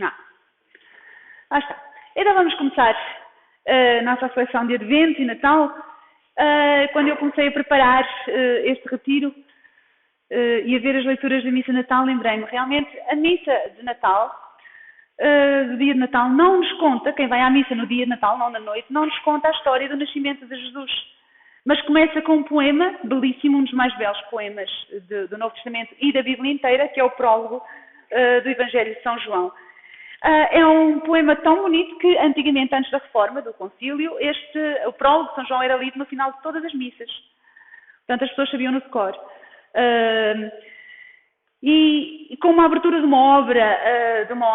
Ah, lá está. Então vamos começar a nossa reflexão de Advento e Natal. Quando eu comecei a preparar este retiro e a ver as leituras da Missa de Natal, lembrei-me, realmente, a Missa de Natal, do dia de Natal, não nos conta, quem vai à missa no dia de Natal, não na noite, não nos conta a história do nascimento de Jesus. Mas começa com um poema belíssimo, um dos mais belos poemas do Novo Testamento e da Bíblia inteira, que é o prólogo do Evangelho de São João. É um poema tão bonito que, antigamente, antes da Reforma, do Concílio, o prólogo de São João era lido no final de todas as missas. Portanto, as pessoas sabiam no decor. E com uma abertura de uma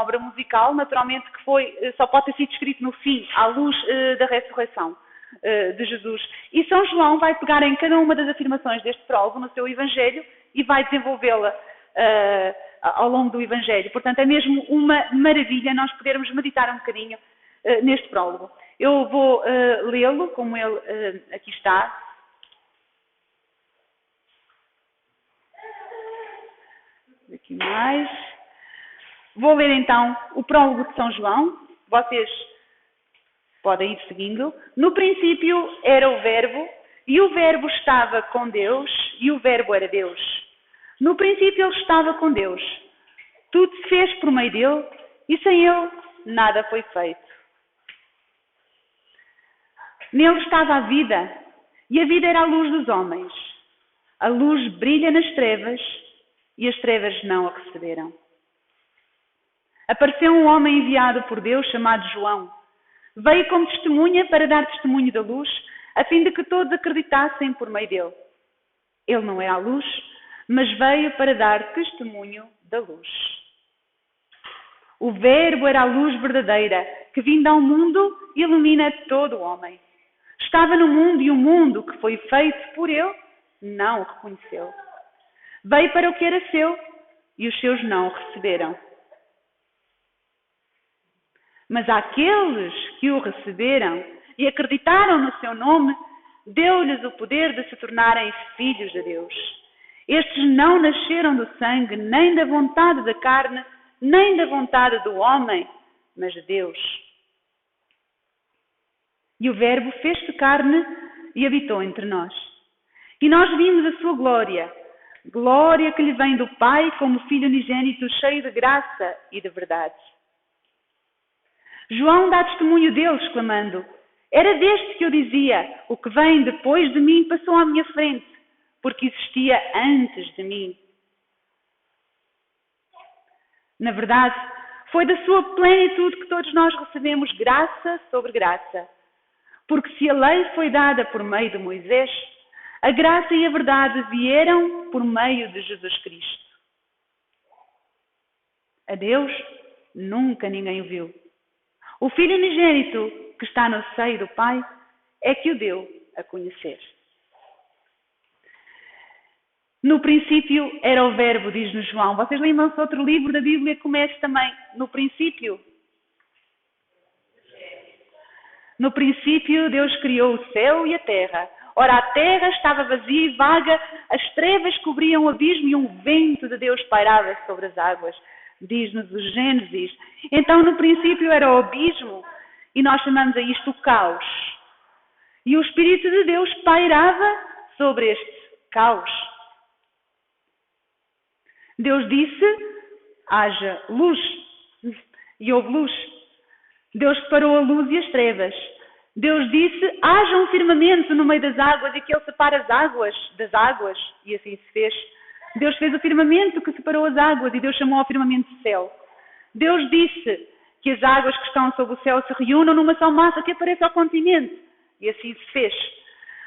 obra musical, naturalmente, que só pode ter sido escrito no fim, à luz da ressurreição de Jesus. E São João vai pegar em cada uma das afirmações deste prólogo no seu Evangelho e vai desenvolvê-la ao longo do Evangelho. Portanto, é mesmo uma maravilha nós podermos meditar um bocadinho neste prólogo. Eu vou lê-lo, como ele aqui está. Aqui mais. Vou ler então o prólogo de São João. Vocês podem ir seguindo. No princípio era o Verbo, e o Verbo estava com Deus, e o Verbo era Deus. No princípio ele estava com Deus. Tudo se fez por meio dele, e sem ele nada foi feito. Nele estava a vida, e a vida era a luz dos homens. A luz brilha nas trevas, e as trevas não a receberam. Apareceu um homem enviado por Deus, chamado João. Veio como testemunha para dar testemunho da luz, a fim de que todos acreditassem por meio dele. Ele não era a luz, mas veio para dar testemunho da luz. O Verbo era a luz verdadeira, que vindo ao mundo ilumina todo o homem. Estava no mundo e o mundo que foi feito por ele não o reconheceu. Veio para o que era seu e os seus não o receberam. Mas àqueles que o receberam e acreditaram no seu nome, deu-lhes o poder de se tornarem filhos de Deus. Estes não nasceram do sangue, nem da vontade da carne, nem da vontade do homem, mas de Deus. E o Verbo fez-se carne e habitou entre nós. E nós vimos a sua glória, glória que lhe vem do Pai como Filho unigênito, cheio de graça e de verdade. João dá testemunho dele, exclamando: era deste que eu dizia, o que vem depois de mim passou à minha frente, porque existia antes de mim. Na verdade, foi da sua plenitude que todos nós recebemos graça sobre graça. Porque se a lei foi dada por meio de Moisés, a graça e a verdade vieram por meio de Jesus Cristo. A Deus nunca ninguém o viu. O Filho unigênito que está no seio do Pai é que o deu a conhecer. No princípio era o Verbo, diz-nos João. Vocês lembram-se de outro livro da Bíblia que começa também no princípio? No princípio Deus criou o céu e a terra. Ora, a terra estava vazia e vaga, as trevas cobriam o abismo e um vento de Deus pairava sobre as águas. Diz-nos o Gênesis. Então, no princípio era o abismo, e nós chamamos a isto o caos. E o Espírito de Deus pairava sobre este caos. Deus disse: haja luz, e houve luz. Deus separou a luz e as trevas. Deus disse: haja um firmamento no meio das águas e que ele separe as águas das águas, e assim se fez. Deus fez o firmamento que separou as águas e Deus chamou ao firmamento de céu. Deus disse que as águas que estão sob o céu se reúnam numa só massa que apareça ao continente. E assim se fez.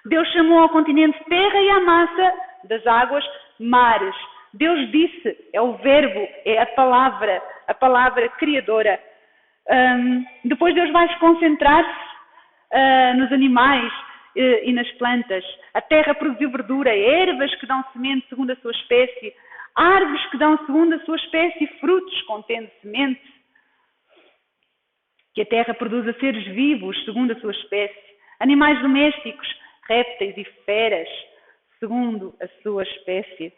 Deus chamou ao continente terra e à massa das águas mares. Deus disse, é o Verbo, é a palavra criadora. Depois Deus vai se concentrar-se nos animais e nas plantas. A terra produziu verdura, ervas que dão semente segundo a sua espécie, árvores que dão segundo a sua espécie frutos contendo semente. Que a terra produza seres vivos segundo a sua espécie, animais domésticos, répteis e feras segundo a sua espécie.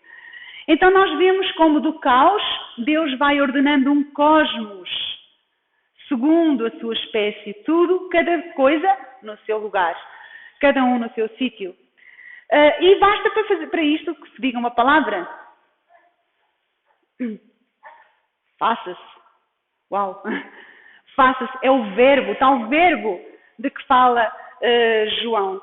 Então nós vemos como do caos Deus vai ordenando um cosmos segundo a sua espécie, tudo, cada coisa no seu lugar, cada um no seu sítio. E basta para isto que se diga uma palavra. Faça-se. Uau! Faça-se. É o verbo, tal verbo de que fala João.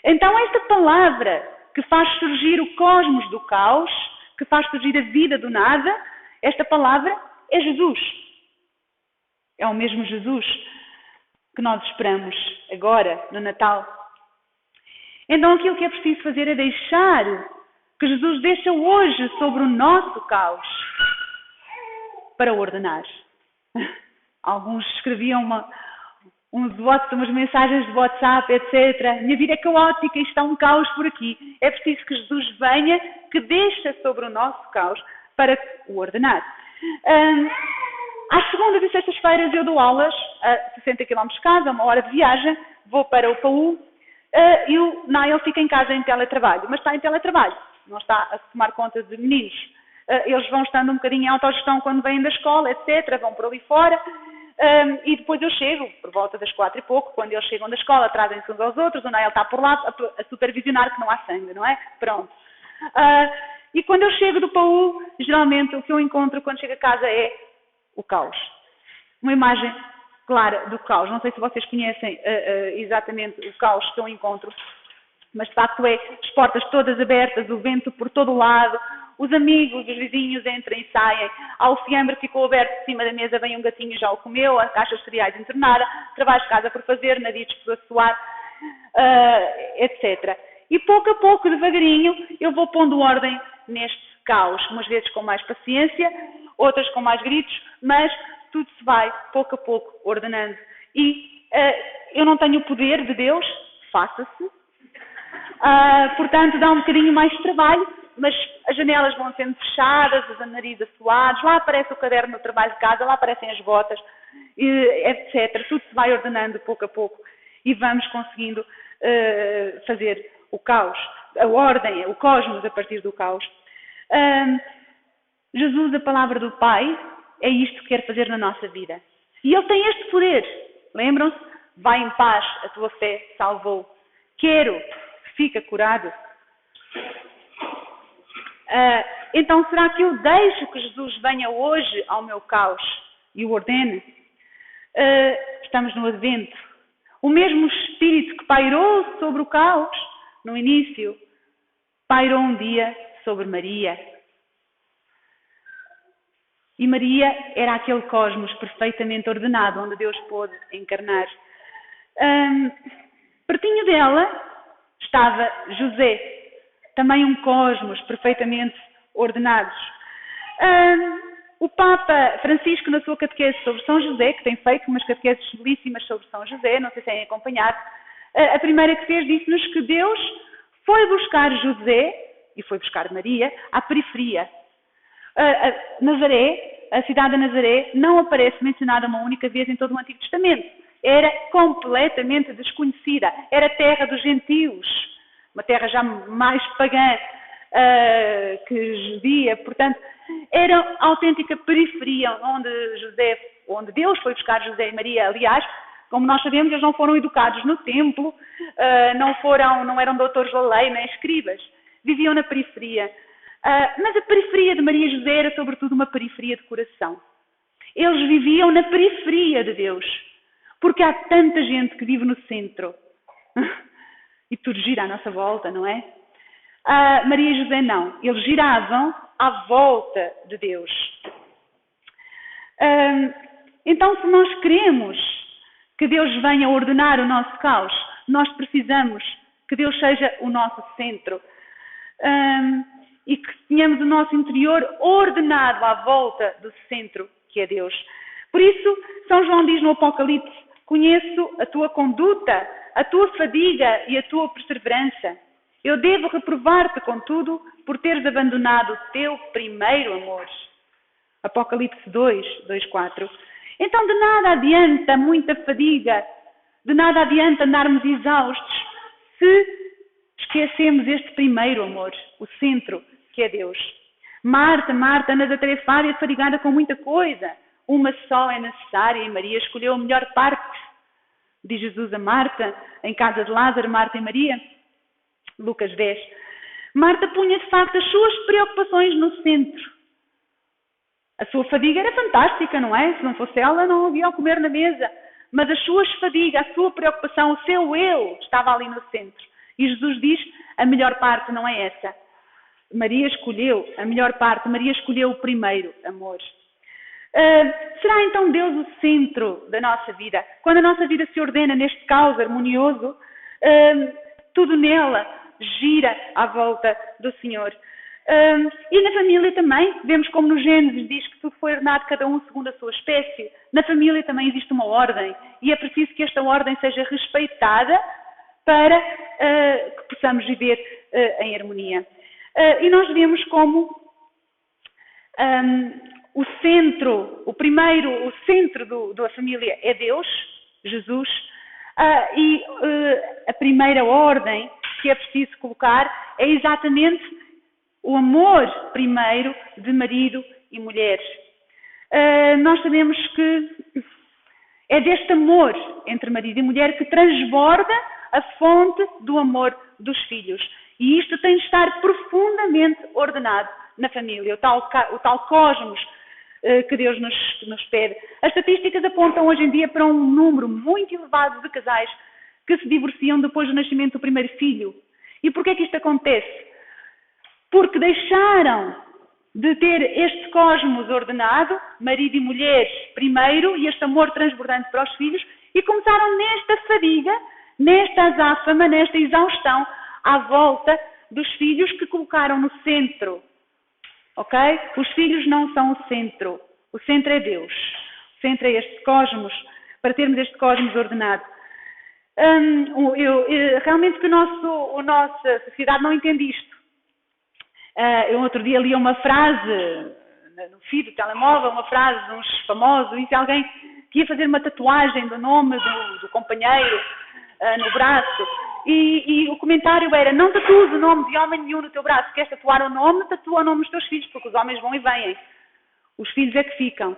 Então esta palavra que faz surgir o cosmos do caos, que faz surgir a vida do nada, esta palavra é Jesus. É o mesmo Jesus que nós esperamos agora, no Natal. Então aquilo que é preciso fazer é deixar que Jesus deixa hoje sobre o nosso caos para o ordenar. Alguns escreviam umas mensagens de WhatsApp, etc. Minha vida é caótica, isto está um caos por aqui. É preciso que Jesus venha, que deixa sobre o nosso caos para o ordenar. Às segundas e sextas-feiras eu dou aulas a 60 km de casa, 1 hora de viagem, vou para o PAU e o Nael fica em casa em teletrabalho, mas está em teletrabalho, não está a tomar conta de meninos. Eles vão estando um bocadinho em autogestão quando vêm da escola, etc., vão por ali fora, e depois eu chego, por volta das 4 e pouco, quando eles chegam da escola, trazem-se uns aos outros, o Nael está por lá a supervisionar que não há sangue, não é? Pronto. E quando eu chego do PAU, geralmente o que eu encontro quando chego a casa é o caos. Uma imagem clara do caos. Não sei se vocês conhecem exatamente o caos que eu encontro, mas de facto é as portas todas abertas, o vento por todo o lado, os amigos, os vizinhos entram e saem, o fiambre ficou aberto de cima da mesa, vem um gatinho já o comeu, a caixa de cereais entornada, trabalhos de casa por fazer, nariz por suar, etc. E pouco a pouco, devagarinho, eu vou pondo ordem neste caos, umas vezes com mais paciência, outras com mais gritos, mas tudo se vai, pouco a pouco, ordenando. E eu não tenho o poder de Deus, faça-se. Portanto, dá um bocadinho mais de trabalho, mas as janelas vão sendo fechadas, os narizes assoados, lá aparece o caderno no trabalho de casa, lá aparecem as botas, etc. Tudo se vai ordenando pouco a pouco e vamos conseguindo fazer o caos, a ordem, o cosmos a partir do caos. Jesus, a palavra do Pai, é isto que quer fazer na nossa vida. E Ele tem este poder. Lembram-se? Vai em paz, a tua fé salvou. Quero, fica curado. Então, será que eu deixo que Jesus venha hoje ao meu caos e o ordene? Estamos no Advento. O mesmo Espírito que pairou sobre o caos no início, pairou um dia sobre Maria. E Maria era aquele cosmos perfeitamente ordenado, onde Deus pôde encarnar. Pertinho dela estava José, também um cosmos perfeitamente ordenados. O Papa Francisco, na sua catequese sobre São José, que tem feito umas catequeses belíssimas sobre São José, não sei se têm acompanhado, a primeira que fez disse-nos que Deus foi buscar José, e foi buscar Maria, à periferia. Nazaré, a cidade de Nazaré, não aparece mencionada uma única vez em todo o Antigo Testamento. Era completamente desconhecida. Era terra dos gentios, uma terra já mais pagã que judia. Portanto, era a autêntica periferia onde Deus foi buscar José e Maria. Aliás, como nós sabemos, eles não foram educados no templo, não eram doutores da lei, nem escribas. Viviam na periferia. Mas a periferia de Maria e José era sobretudo uma periferia de coração. Eles viviam na periferia de Deus. Porque há tanta gente que vive no centro. E tudo gira à nossa volta, não é? Maria e José não. Eles giravam à volta de Deus. Então, se nós queremos que Deus venha ordenar o nosso caos, nós precisamos que Deus seja o nosso centro. E que tenhamos o nosso interior ordenado à volta do centro, que é Deus. Por isso, São João diz no Apocalipse: conheço a tua conduta, a tua fadiga e a tua perseverança. Eu devo reprovar-te, contudo, por teres abandonado o teu primeiro amor. Apocalipse 2, 4. Então, de nada adianta muita fadiga, de nada adianta andarmos exaustos, se esquecemos este primeiro amor, o centro, que é Deus. Marta, Marta, andas atarefada e fadigada com muita coisa. uma só é necessária e Maria escolheu a melhor parte. Diz Jesus a Marta, em casa de Lázaro, Marta e Maria, Lucas 10. Marta punha de facto as suas preocupações no centro. A sua fadiga era fantástica, não é? Se não fosse ela, não havia ao comer na mesa. Mas as suas fadigas, a sua preocupação, o seu eu estava ali no centro. E Jesus diz, a melhor parte não é essa. Maria escolheu a melhor parte, Maria escolheu o primeiro amor. Será então Deus o centro da nossa vida? Quando a nossa vida se ordena neste caos harmonioso, tudo nela gira à volta do Senhor. E na família também, vemos como no Gênesis diz que tudo foi ordenado cada um segundo a sua espécie. Na família também existe uma ordem e é preciso que esta ordem seja respeitada para que possamos viver em harmonia. E nós vemos como o centro da família é Deus, Jesus, e a primeira ordem que é preciso colocar é exatamente o amor primeiro de marido e mulher. Nós sabemos que é deste amor entre marido e mulher que transborda a fonte do amor dos filhos. E isto tem de estar profundamente ordenado na família, o tal cosmos que Deus nos pede. As estatísticas apontam hoje em dia para um número muito elevado de casais que se divorciam depois do nascimento do primeiro filho. E porquê é que isto acontece? Porque deixaram de ter este cosmos ordenado, marido e mulher primeiro, e este amor transbordante para os filhos, e começaram nesta fadiga, nesta azáfama, nesta exaustão, à volta dos filhos que colocaram no centro. Ok? Os filhos não são o centro. O centro é Deus. O centro é este cosmos, para termos este cosmos ordenado. Realmente que a nossa sociedade não entende isto. Eu outro dia li uma frase no feed do telemóvel, uma frase de uns famosos, e alguém que ia fazer uma tatuagem do nome do companheiro no braço, e o comentário era: não tatues o nome de homem nenhum no teu braço, queres tatuar o nome, tatua o nome dos teus filhos, porque os homens vão e vêm, os filhos é que ficam.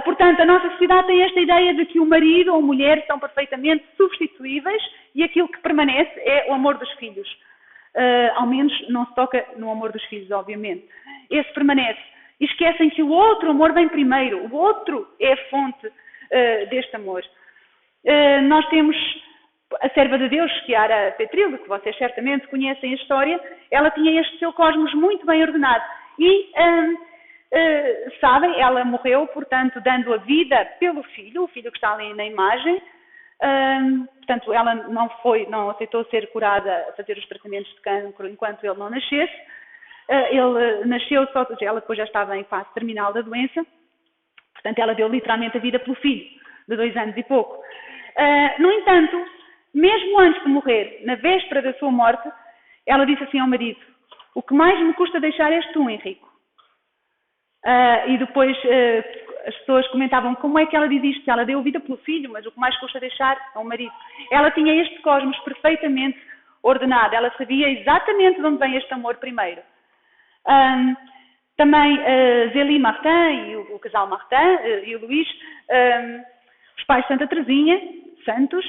Portanto, a nossa sociedade tem esta ideia de que o marido ou a mulher são perfeitamente substituíveis e aquilo que permanece é o amor dos filhos. Ao menos não se toca no amor dos filhos, obviamente. Esse permanece. E esquecem que o outro amor vem primeiro. O outro é a fonte deste amor. Nós temos a serva de Deus, Chiara Petrillo, que vocês certamente conhecem a história. Ela tinha este seu cosmos muito bem ordenado. E, sabem, ela morreu, portanto, dando a vida pelo filho, o filho que está ali na imagem. Portanto, ela não aceitou ser curada, fazer os tratamentos de cancro enquanto ele não nascesse. Ele nasceu só, ela depois já estava em fase terminal da doença. Portanto, ela deu literalmente a vida pelo filho, de 2 anos e pouco. No entanto, mesmo antes de morrer, na véspera da sua morte, ela disse assim ao marido: o que mais me custa deixar és tu, Henrico. E depois as pessoas comentavam: como é que ela diz isto? Ela deu vida pelo filho, mas o que mais custa deixar é o marido. Ela tinha este cosmos perfeitamente ordenado. Ela sabia exatamente de onde vem este amor primeiro. Também Zélie Martin e o casal Martin e o Luís, os pais de Santa Teresinha, santos,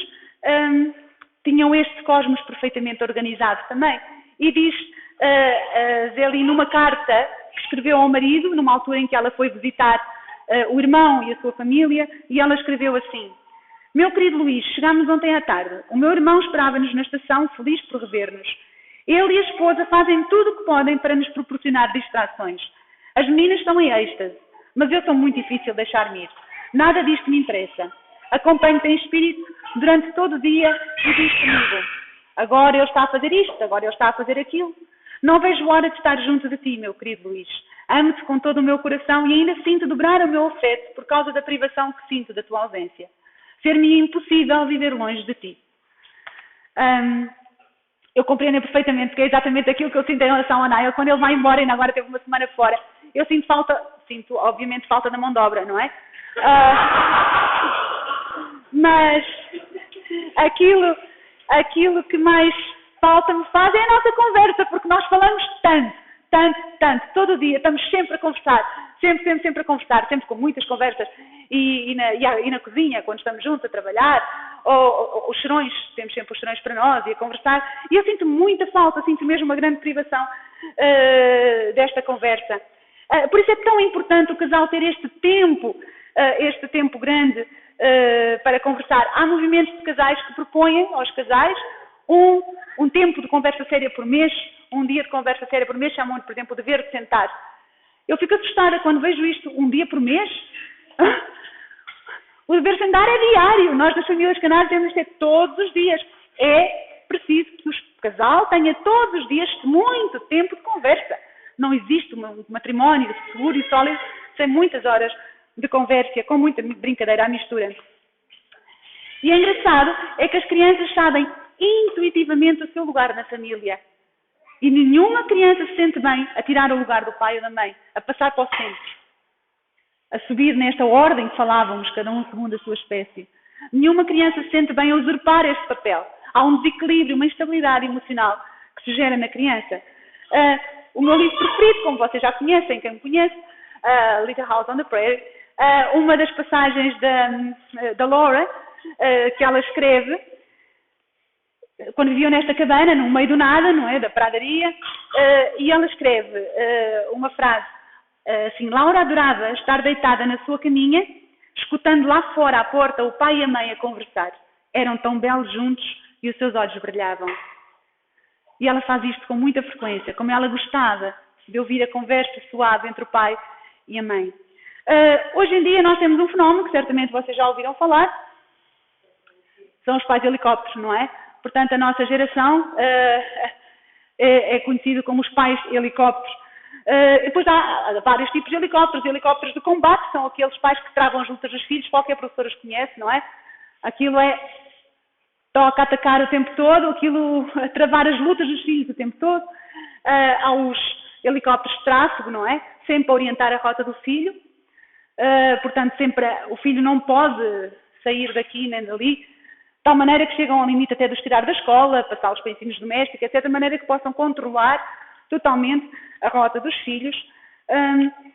tinham este cosmos perfeitamente organizado também. E diz Zélie numa carta que escreveu ao marido, numa altura em que ela foi visitar o irmão e a sua família, e ela escreveu assim: meu querido Luís, chegámos ontem à tarde. O meu irmão esperava-nos na estação, feliz por rever-nos. Ele e a esposa fazem tudo o que podem para nos proporcionar distrações. As meninas estão em êxtase, mas eu sou muito difícil de deixar-me ir. Nada disto me interessa. Acompanho-te em espírito durante todo o dia e diz comigo: agora ele está a fazer isto, agora ele está a fazer aquilo. Não vejo hora de estar junto de ti, meu querido Luís. Amo-te com todo o meu coração e ainda sinto dobrar o meu afeto por causa da privação que sinto da tua ausência. Ser-me impossível viver longe de ti. Eu compreendo perfeitamente que é exatamente aquilo que eu sinto em relação a Nail. Quando ele vai embora, e agora teve uma semana fora, eu sinto obviamente falta da mão de obra, não é? Mas aquilo que mais falta me faz é a nossa conversa, porque nós falamos tanto, todo dia, estamos sempre a conversar, sempre a conversar, sempre com muitas conversas, e na cozinha, quando estamos juntos a trabalhar, ou os serões, temos sempre os serões para nós, e a conversar, e eu sinto muita falta, sinto mesmo uma grande privação desta conversa. Por isso é tão importante o casal ter este tempo grande para conversar. Há movimentos de casais que propõem aos casais um tempo de conversa séria por mês, um dia de conversa séria por mês, chamam-lhe, por exemplo, o dever de sentar. Eu fico assustada quando vejo isto, um dia por mês. O dever de sentar é diário. Nós, das famílias canárias, temos de ter todos os dias. É preciso que o casal tenha todos os dias muito tempo de conversa. Não existe um matrimónio seguro e sólido sem muitas horas de conversa, com muita brincadeira à mistura. E é engraçado é que as crianças sabem intuitivamente o seu lugar na família. E nenhuma criança se sente bem a tirar o lugar do pai ou da mãe, a passar para o centro, a subir nesta ordem que falávamos, cada um segundo a sua espécie. Nenhuma criança se sente bem a usurpar este papel. Há um desequilíbrio, uma instabilidade emocional que se gera na criança. O meu livro preferido, como vocês já conhecem, quem me conhece, Little House on the Prairie, uma das passagens da Laura, que ela escreve, quando viviam nesta cabana, no meio do nada, não é, da pradaria, e ela escreve uma frase assim: Laura adorava estar deitada na sua caminha, escutando lá fora à porta o pai e a mãe a conversar. Eram tão belos juntos e os seus olhos brilhavam. E ela faz isto com muita frequência, como ela gostava de ouvir a conversa suave entre o pai e a mãe. Hoje em dia nós temos um fenómeno que certamente vocês já ouviram falar, são os pais helicópteros, não é? Portanto, a nossa geração é conhecida como os pais helicópteros. Depois há vários tipos de helicópteros de combate, são aqueles pais que travam as lutas dos filhos, qualquer professor os conhece, não é? Aquilo toca a atacar o tempo todo, aquilo a travar as lutas dos filhos o tempo todo. Há os helicópteros de tráfego, não é? Sempre a orientar a rota do filho. Portanto, sempre o filho não pode sair daqui nem dali, de tal maneira que chegam ao limite até de os tirar da escola, passá-los para ensinos domésticos, etc., de maneira que possam controlar totalmente a rota dos filhos.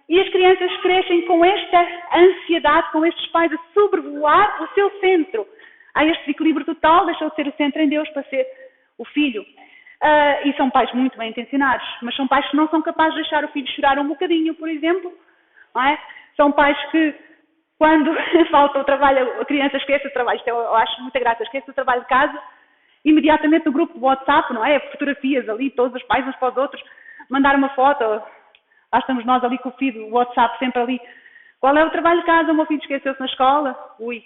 E as crianças crescem com esta ansiedade, com estes pais a sobrevoar o seu centro. Há este desequilíbrio total, deixou de ser o centro em Deus para ser o filho. E são pais muito bem intencionados, mas são pais que não são capazes de deixar o filho chorar um bocadinho, por exemplo. Não é? São pais que, quando falta o trabalho, a criança esquece o trabalho, isto eu acho muita graça, esquece o trabalho de casa, imediatamente no grupo do WhatsApp, não é? Fotografias ali, todos os pais uns para os outros, mandar uma foto, lá estamos nós ali com o filho, o WhatsApp sempre ali. Qual é o trabalho de casa? O meu filho esqueceu-se na escola. Ui.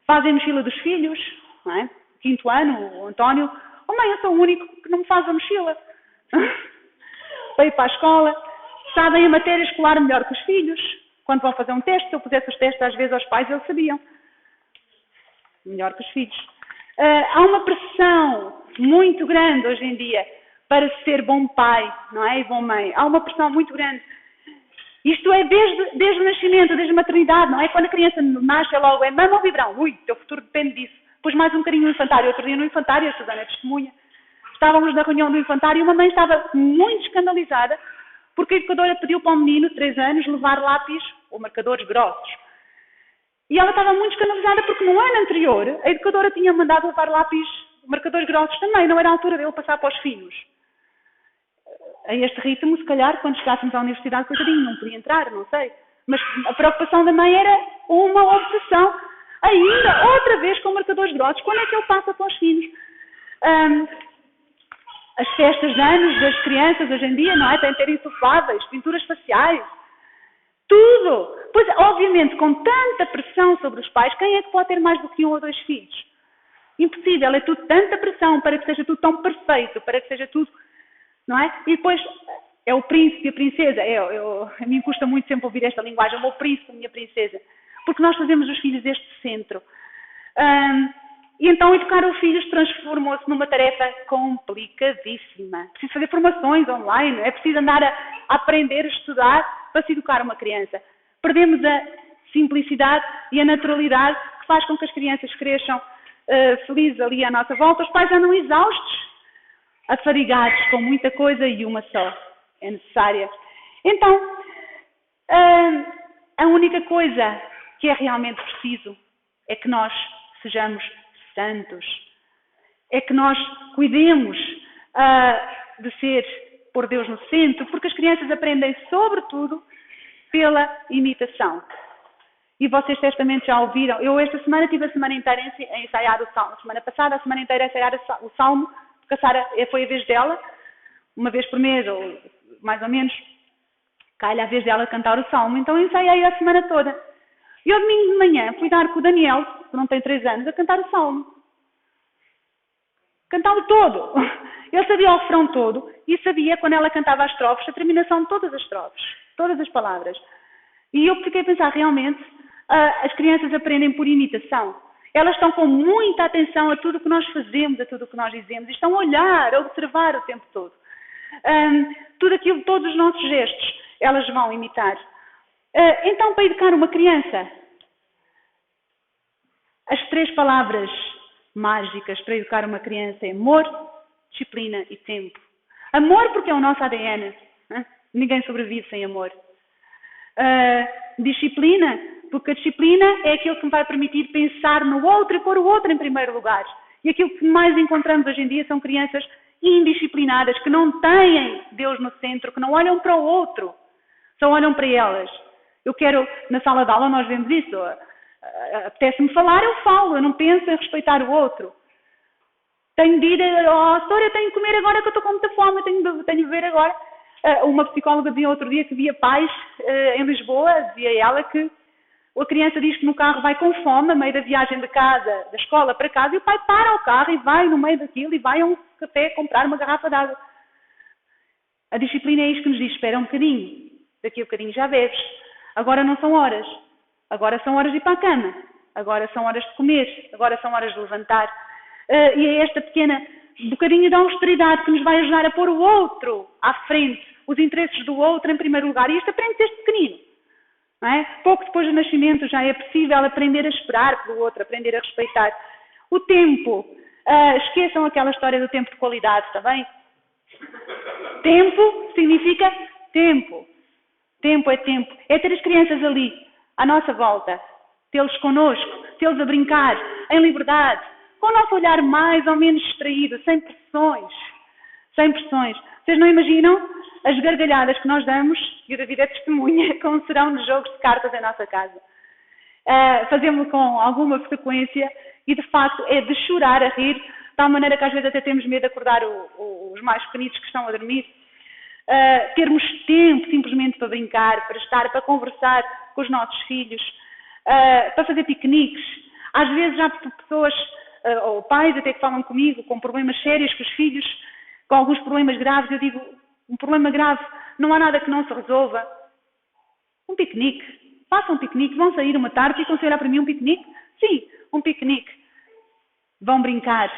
Fazem a mochila dos filhos, não é? 5º ano, o António. Oh mãe, eu sou o único que não me faz a mochila. Para ir para a escola. Sabem a matéria escolar melhor que os filhos. Quando vão fazer um teste, se eu pusesse os testes às vezes aos pais, eles sabiam. Melhor que os filhos. Há uma pressão muito grande hoje em dia para ser bom pai, não é? E bom mãe. Há uma pressão muito grande. Isto é desde o nascimento, desde a maternidade, não é? Quando a criança nasce, é logo mama ou biberão. Ui, o teu futuro depende disso. Depois mais um bocadinho no infantário. Outro dia no infantário, a Susana é testemunha. Estávamos na reunião do infantário e uma mãe estava muito escandalizada porque a educadora pediu para o menino, de 3 anos, levar lápis ou marcadores grossos. E ela estava muito escandalizada porque no ano anterior a educadora tinha mandado levar lápis, marcadores grossos também. Não era a altura dele passar para os filhos. A este ritmo, se calhar, quando chegássemos à universidade, coitadinho, não podia entrar, não sei. Mas a preocupação da mãe era uma obsessão. Ainda, outra vez, com marcadores grossos. Quando é que ele passa para os filhos? As festas de anos das crianças hoje em dia, não é? Têm de ter insufláveis, pinturas faciais. Tudo. Pois, obviamente, com tanta pressão sobre os pais, quem é que pode ter mais do que 1 ou 2 filhos? Impossível. É tudo tanta pressão para que seja tudo tão perfeito, para que seja tudo... Não é? E depois é o príncipe e a princesa. A mim custa muito sempre ouvir esta linguagem, o meu príncipe, a minha princesa. Porque nós fazemos os filhos deste centro. E então educar os filhos transformou-se numa tarefa complicadíssima. É preciso fazer formações online, é preciso andar a aprender, a estudar para se educar uma criança. Perdemos a simplicidade e a naturalidade que faz com que as crianças cresçam felizes ali à nossa volta. Os pais andam exaustos, afadigados com muita coisa e uma só é necessária. Então, A única coisa que é realmente preciso é que nós sejamos santos. É que nós cuidemos de ser por Deus no centro, porque as crianças aprendem sobretudo pela imitação. E vocês certamente já ouviram. Eu esta semana tive a semana inteira a ensaiar o Salmo. Semana passada, a semana inteira a ensaiar o Salmo, porque a Sara foi a vez dela, uma vez por mês, ou mais ou menos, cai-lhe a vez dela cantar o Salmo. Então eu ensaiei a semana toda. E ao domingo de manhã fui dar com o Daniel, que não tem 3 anos, a cantar o Salmo. Cantá-lo todo. Ele sabia o refrão todo e sabia, quando ela cantava as estrofes, a terminação de todas as estrofes, todas as palavras. E eu fiquei a pensar, realmente, as crianças aprendem por imitação. Elas estão com muita atenção a tudo o que nós fazemos, a tudo o que nós dizemos. E estão a olhar, a observar o tempo todo. Tudo aquilo, todos os nossos gestos, elas vão imitar. Então, para educar uma criança, as 3 palavras mágicas para educar uma criança é amor, disciplina e tempo. Amor porque é o nosso ADN. Ninguém sobrevive sem amor. Disciplina, porque a disciplina é aquilo que me vai permitir pensar no outro e pôr o outro em primeiro lugar. E aquilo que mais encontramos hoje em dia são crianças indisciplinadas, que não têm Deus no centro, que não olham para o outro, só olham para elas. Eu quero, na sala de aula nós vemos isso, apetece-me falar, eu falo, eu não penso em respeitar o outro. Tenho de ir, doutora, eu tenho de comer agora que eu estou com muita fome, tenho de beber agora. Uma psicóloga dizia outro dia que via pais em Lisboa, dizia ela que a criança diz que no carro vai com fome, a meio da viagem de casa, da escola para casa, e o pai para o carro e vai no meio daquilo e vai a um café comprar uma garrafa de água. A disciplina é isto que nos diz, espera um bocadinho, daqui a bocadinho já bebes. Agora não são horas, agora são horas de ir para a cama, agora são horas de comer, agora são horas de levantar. E é esta pequena bocadinho de austeridade que nos vai ajudar a pôr o outro à frente, os interesses do outro em primeiro lugar. E isto aprende desde pequenino. Não é? Pouco depois do nascimento já é possível aprender a esperar pelo outro, aprender a respeitar. O tempo. Esqueçam aquela história do tempo de qualidade, está bem? Tempo significa tempo. Tempo. É ter as crianças ali, à nossa volta. Tê-los connosco, tê-los a brincar, em liberdade, com o nosso olhar mais ou menos distraído, sem pressões. Sem pressões. Vocês não imaginam as gargalhadas que nós damos, e o David é testemunha, como serão nos jogos de cartas em nossa casa. Fazemos-lo com alguma frequência e, de facto, é de chorar a rir, de tal maneira que às vezes até temos medo de acordar os mais pequenitos que estão a dormir. Termos tempo simplesmente para brincar, para estar, para conversar com os nossos filhos, para fazer piqueniques. Às vezes há pessoas, ou pais até que falam comigo, com problemas sérios com os filhos, com alguns problemas graves. Eu digo, um problema grave, não há nada que não se resolva. Um piquenique. Façam um piquenique. Vão sair uma tarde e ficam a olhar para mim um piquenique? Sim, um piquenique. Vão brincar.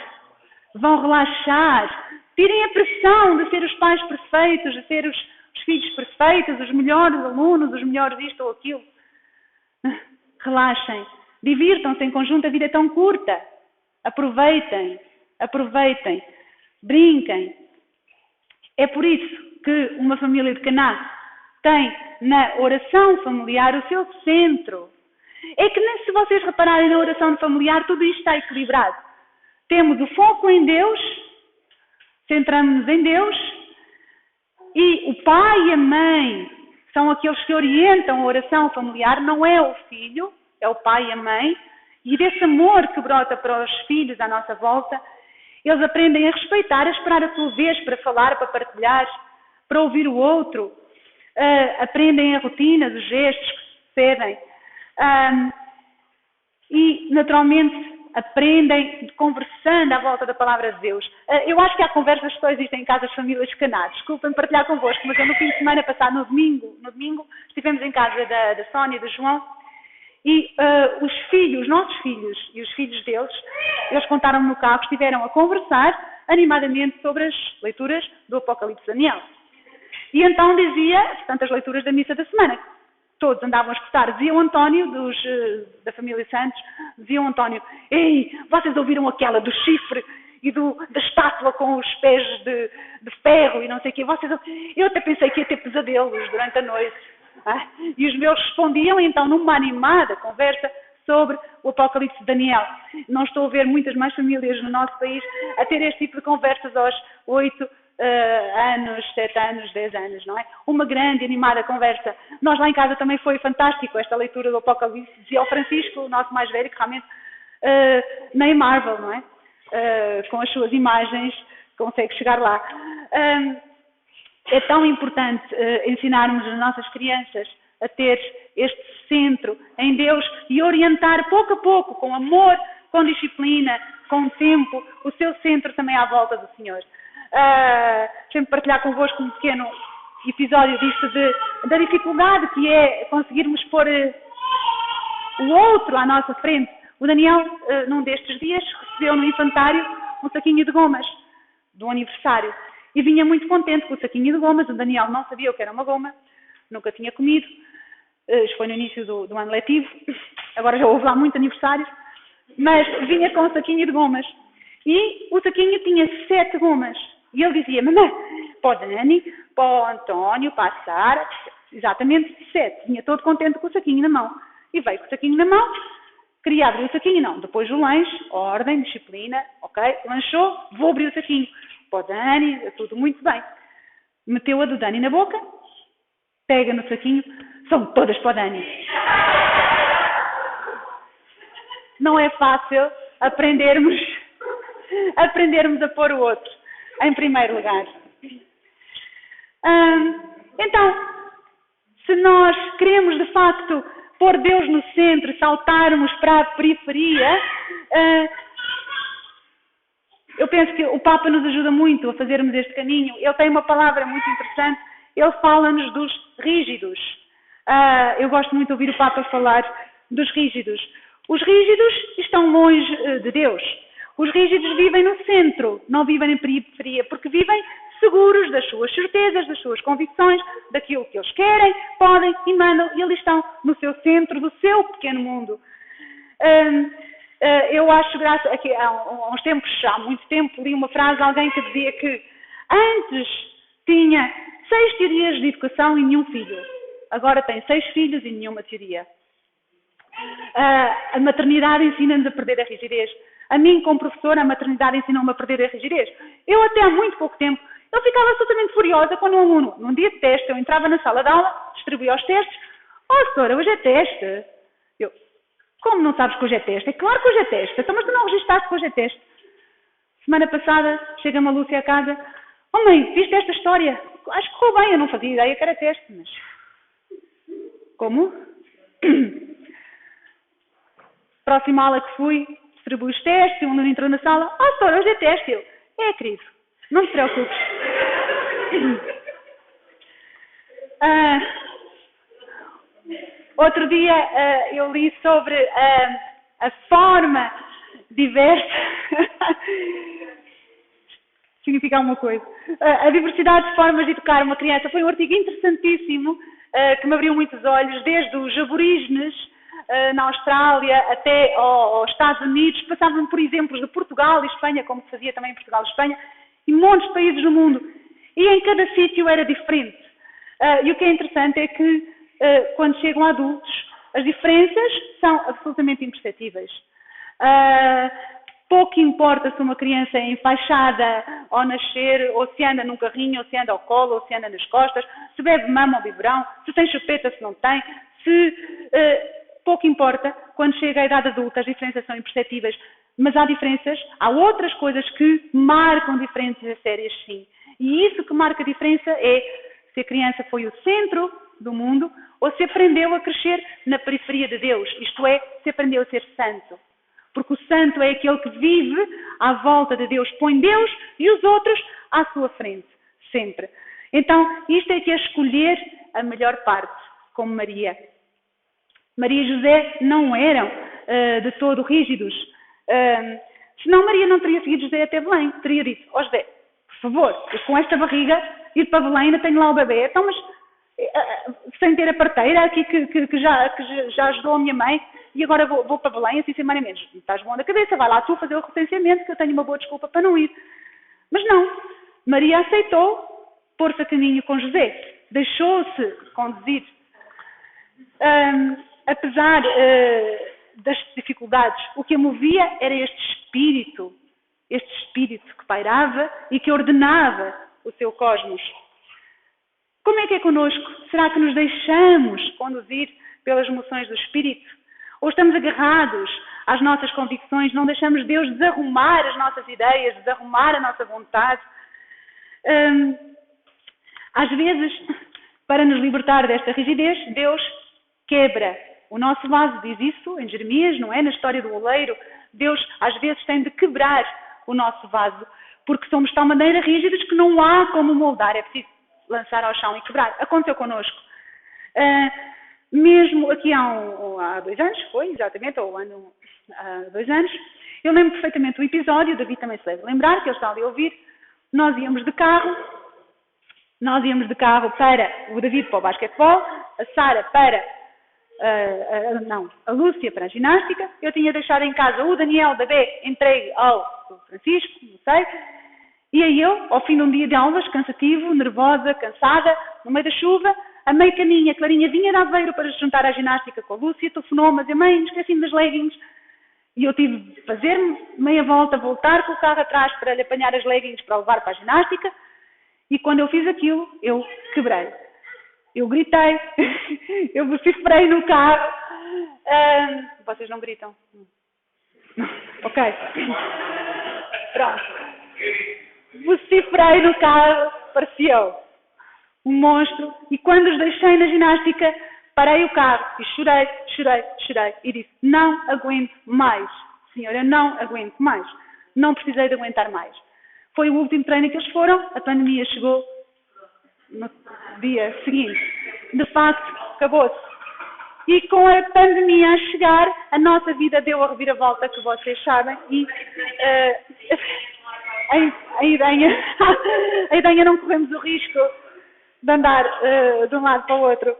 Vão relaxar. Tirem a pressão de ser os pais perfeitos, de ser os filhos perfeitos, os melhores alunos, os melhores isto ou aquilo. Relaxem. Divirtam-se em conjunto, a vida é tão curta. Aproveitem. Brinquem. É por isso que uma família de Caná tem na oração familiar o seu centro. É que nem se vocês repararem na oração familiar, tudo isto está equilibrado. Temos o foco em Deus, centramos-nos em Deus, e o pai e a mãe são aqueles que orientam a oração familiar, não é o filho, é o pai e a mãe, e desse amor que brota para os filhos à nossa volta, eles aprendem a respeitar, a esperar a sua vez para falar, para partilhar, para ouvir o outro. Aprendem a rotina, os gestos que sucedem. E, naturalmente, aprendem conversando à volta da palavra de Deus. Eu acho que há conversas que só existem em casas, famílias de Caná. Desculpem partilhar convosco, mas eu no fim de semana passado, no domingo, estivemos em casa da Sónia e do João, e os nossos filhos e os filhos deles, eles contaram-me no carro, estiveram a conversar animadamente sobre as leituras do Apocalipse de Daniel. E então dizia, portanto, as leituras da missa da semana. Todos andavam a escutar. Dizia o António, da família Santos, dizia o António, ei, vocês ouviram aquela do chifre e da estátua com os pés de ferro e não sei o quê. Eu até pensei que ia ter pesadelos durante a noite. E os meus respondiam então numa animada conversa sobre o Apocalipse de Daniel. Não estou a ver muitas mais famílias no nosso país a ter este tipo de conversas aos 8 anos, 7 anos, 10 anos, não é? Uma grande animada conversa. Nós lá em casa também foi fantástico esta leitura do Apocalipse. Dizia ao Francisco, o nosso mais velho, que realmente nem Marvel, não é? Com as suas imagens consegue chegar lá. É tão importante ensinarmos as nossas crianças a ter este centro em Deus e orientar pouco a pouco, com amor, com disciplina, com tempo, o seu centro também à volta do Senhor. Sempre partilhar convosco um pequeno episódio disto da dificuldade que é conseguirmos pôr o outro à nossa frente. O Daniel, num destes dias, recebeu no infantário um saquinho de gomas do aniversário e vinha muito contente com o saquinho de gomas. O Daniel não sabia o que era uma goma, nunca tinha comido. Isto foi no início do ano letivo, agora já houve lá muitos aniversários, mas vinha com um saquinho de gomas. E o saquinho tinha 7 gomas. E ele dizia, mamãe, para o Dani, para o António, para a Sara, exatamente 7. Vinha todo contente com o saquinho na mão. E veio com o saquinho na mão, queria abrir o saquinho, não. Depois do lanche, ordem, disciplina, ok, lanchou, vou abrir o saquinho. Para o Dani, tudo muito bem. Meteu a do Dani na boca, pega no saquinho, são todas para o Dani. Não é fácil aprendermos a pôr o outro em primeiro lugar. Então, se nós queremos de facto pôr Deus no centro e saltarmos para a periferia, eu penso que o Papa nos ajuda muito a fazermos este caminho. Ele tem uma palavra muito interessante, ele fala-nos dos rígidos. Eu gosto muito de ouvir o Papa falar dos rígidos. Os rígidos estão longe de Deus. Os rígidos vivem no centro, não vivem em periferia, porque vivem seguros das suas certezas, das suas convicções, daquilo que eles querem, podem e mandam, e eles estão no seu centro, do seu pequeno mundo. Eu acho graça, aqui, há uns tempos, há muito tempo, li uma frase de alguém que dizia que antes tinha 6 teorias de educação e nenhum filho. Agora tem 6 filhos e nenhuma teoria. A maternidade ensina-nos a perder a rigidez. A mim, como professora, a maternidade ensinou-me a perder a rigidez. Eu, até há muito pouco tempo, eu ficava absolutamente furiosa quando um aluno, num dia de teste, eu entrava na sala de aula, distribuía os testes. Oh, senhora, hoje é teste. Eu, como não sabes que hoje é teste? É claro que hoje é teste. Então, mas tu não registaste que hoje é teste. Semana passada, chega-me a Lúcia a casa. Oh, mãe, viste esta história? Acho que correu bem, eu não fazia ideia que era teste, mas... Como? Próxima aula que fui, distribui os testes, e um aluno entrou na sala. Oh, senhora, hoje é teste. Eu, querido, não te preocupes. Outro dia eu li sobre a forma diversa. Significa alguma coisa. A diversidade de formas de educar uma criança. Foi um artigo interessantíssimo que me abriu muitos olhos, desde os aborígenes na Austrália até aos Estados Unidos, passavam por exemplos de Portugal e Espanha, como se fazia também em Portugal e Espanha, e montes de países no mundo. E em cada sítio era diferente. E o que é interessante é que, quando chegam adultos, as diferenças são absolutamente imperceptíveis. Pouco importa se uma criança é enfaixada ao nascer, ou se anda num carrinho, ou se anda ao colo, ou se anda nas costas, se bebe mama ou biberão, se tem chupeta, se não tem, pouco importa, quando chega à idade adulta as diferenças são imperceptíveis, mas há outras coisas que marcam diferenças sérias, sim. E isso que marca a diferença é se a criança foi o centro do mundo ou se aprendeu a crescer na periferia de Deus, isto é, se aprendeu a ser santo. Porque o santo é aquele que vive à volta de Deus, põe Deus e os outros à sua frente, sempre. Então, isto é que é escolher a melhor parte, como Maria. Maria e José não eram de todo rígidos. Senão Maria não teria seguido José até Belém. Teria dito, ó José, por favor, eu com esta barriga, ir para Belém, ainda tenho lá o bebê. Então, mas sem ter a parteira aqui que já ajudou a minha mãe, e agora vou para Belém, assim sem mais nem menos. Estás bom da cabeça, vai lá tu fazer o recenseamento, que eu tenho uma boa desculpa para não ir. Mas não, Maria aceitou pôr-se a caminho com José. Deixou-se conduzir apesar das dificuldades, o que a movia era este espírito que pairava e que ordenava o seu cosmos. Como é que é connosco? Será que nos deixamos conduzir pelas emoções do espírito? Ou estamos agarrados às nossas convicções, não deixamos Deus desarrumar as nossas ideias, desarrumar a nossa vontade? Às vezes, para nos libertar desta rigidez, Deus quebra o nosso vaso. Diz isso em Jeremias, não é? Na história do oleiro, Deus às vezes tem de quebrar o nosso vaso, porque somos de tal maneira rígidos que não há como moldar, é preciso lançar ao chão e quebrar. Aconteceu connosco. Mesmo aqui há 2 anos, foi exatamente, ou há 2 anos, eu lembro perfeitamente o episódio, o David também se deve lembrar, que ele está ali a ouvir. Nós íamos de carro para o David para o basquetebol, a Sara para a Lúcia para a ginástica. Eu tinha deixado em casa o Daniel da B entregue ao Francisco, não sei. E aí eu, ao fim de um dia de aulas, cansativo, nervosa, cansada, no meio da chuva, a meio caminho, a Clarinha vinha de Aveiro para se juntar à ginástica com a Lúcia, telefonou-me a dizer: mãe, esqueci-me das leggings. E eu tive de fazer meia volta, voltar com o carro atrás para lhe apanhar as leggings para levar para a ginástica. E quando eu fiz aquilo, eu quebrei. Eu gritei, eu vociferei no carro. Vocês não gritam? Não. Ok. Pronto. Vociferei no carro, parecia eu um monstro. E quando os deixei na ginástica, parei o carro e chorei. E disse: não aguento mais. Senhor, eu não aguento mais. Não precisei de aguentar mais. Foi o último treino que eles foram, a pandemia chegou no dia seguinte. De facto, acabou-se. E com a pandemia a chegar, a nossa vida deu a reviravolta que vocês sabem. E a ideia não corremos o risco de andar de um lado para o outro.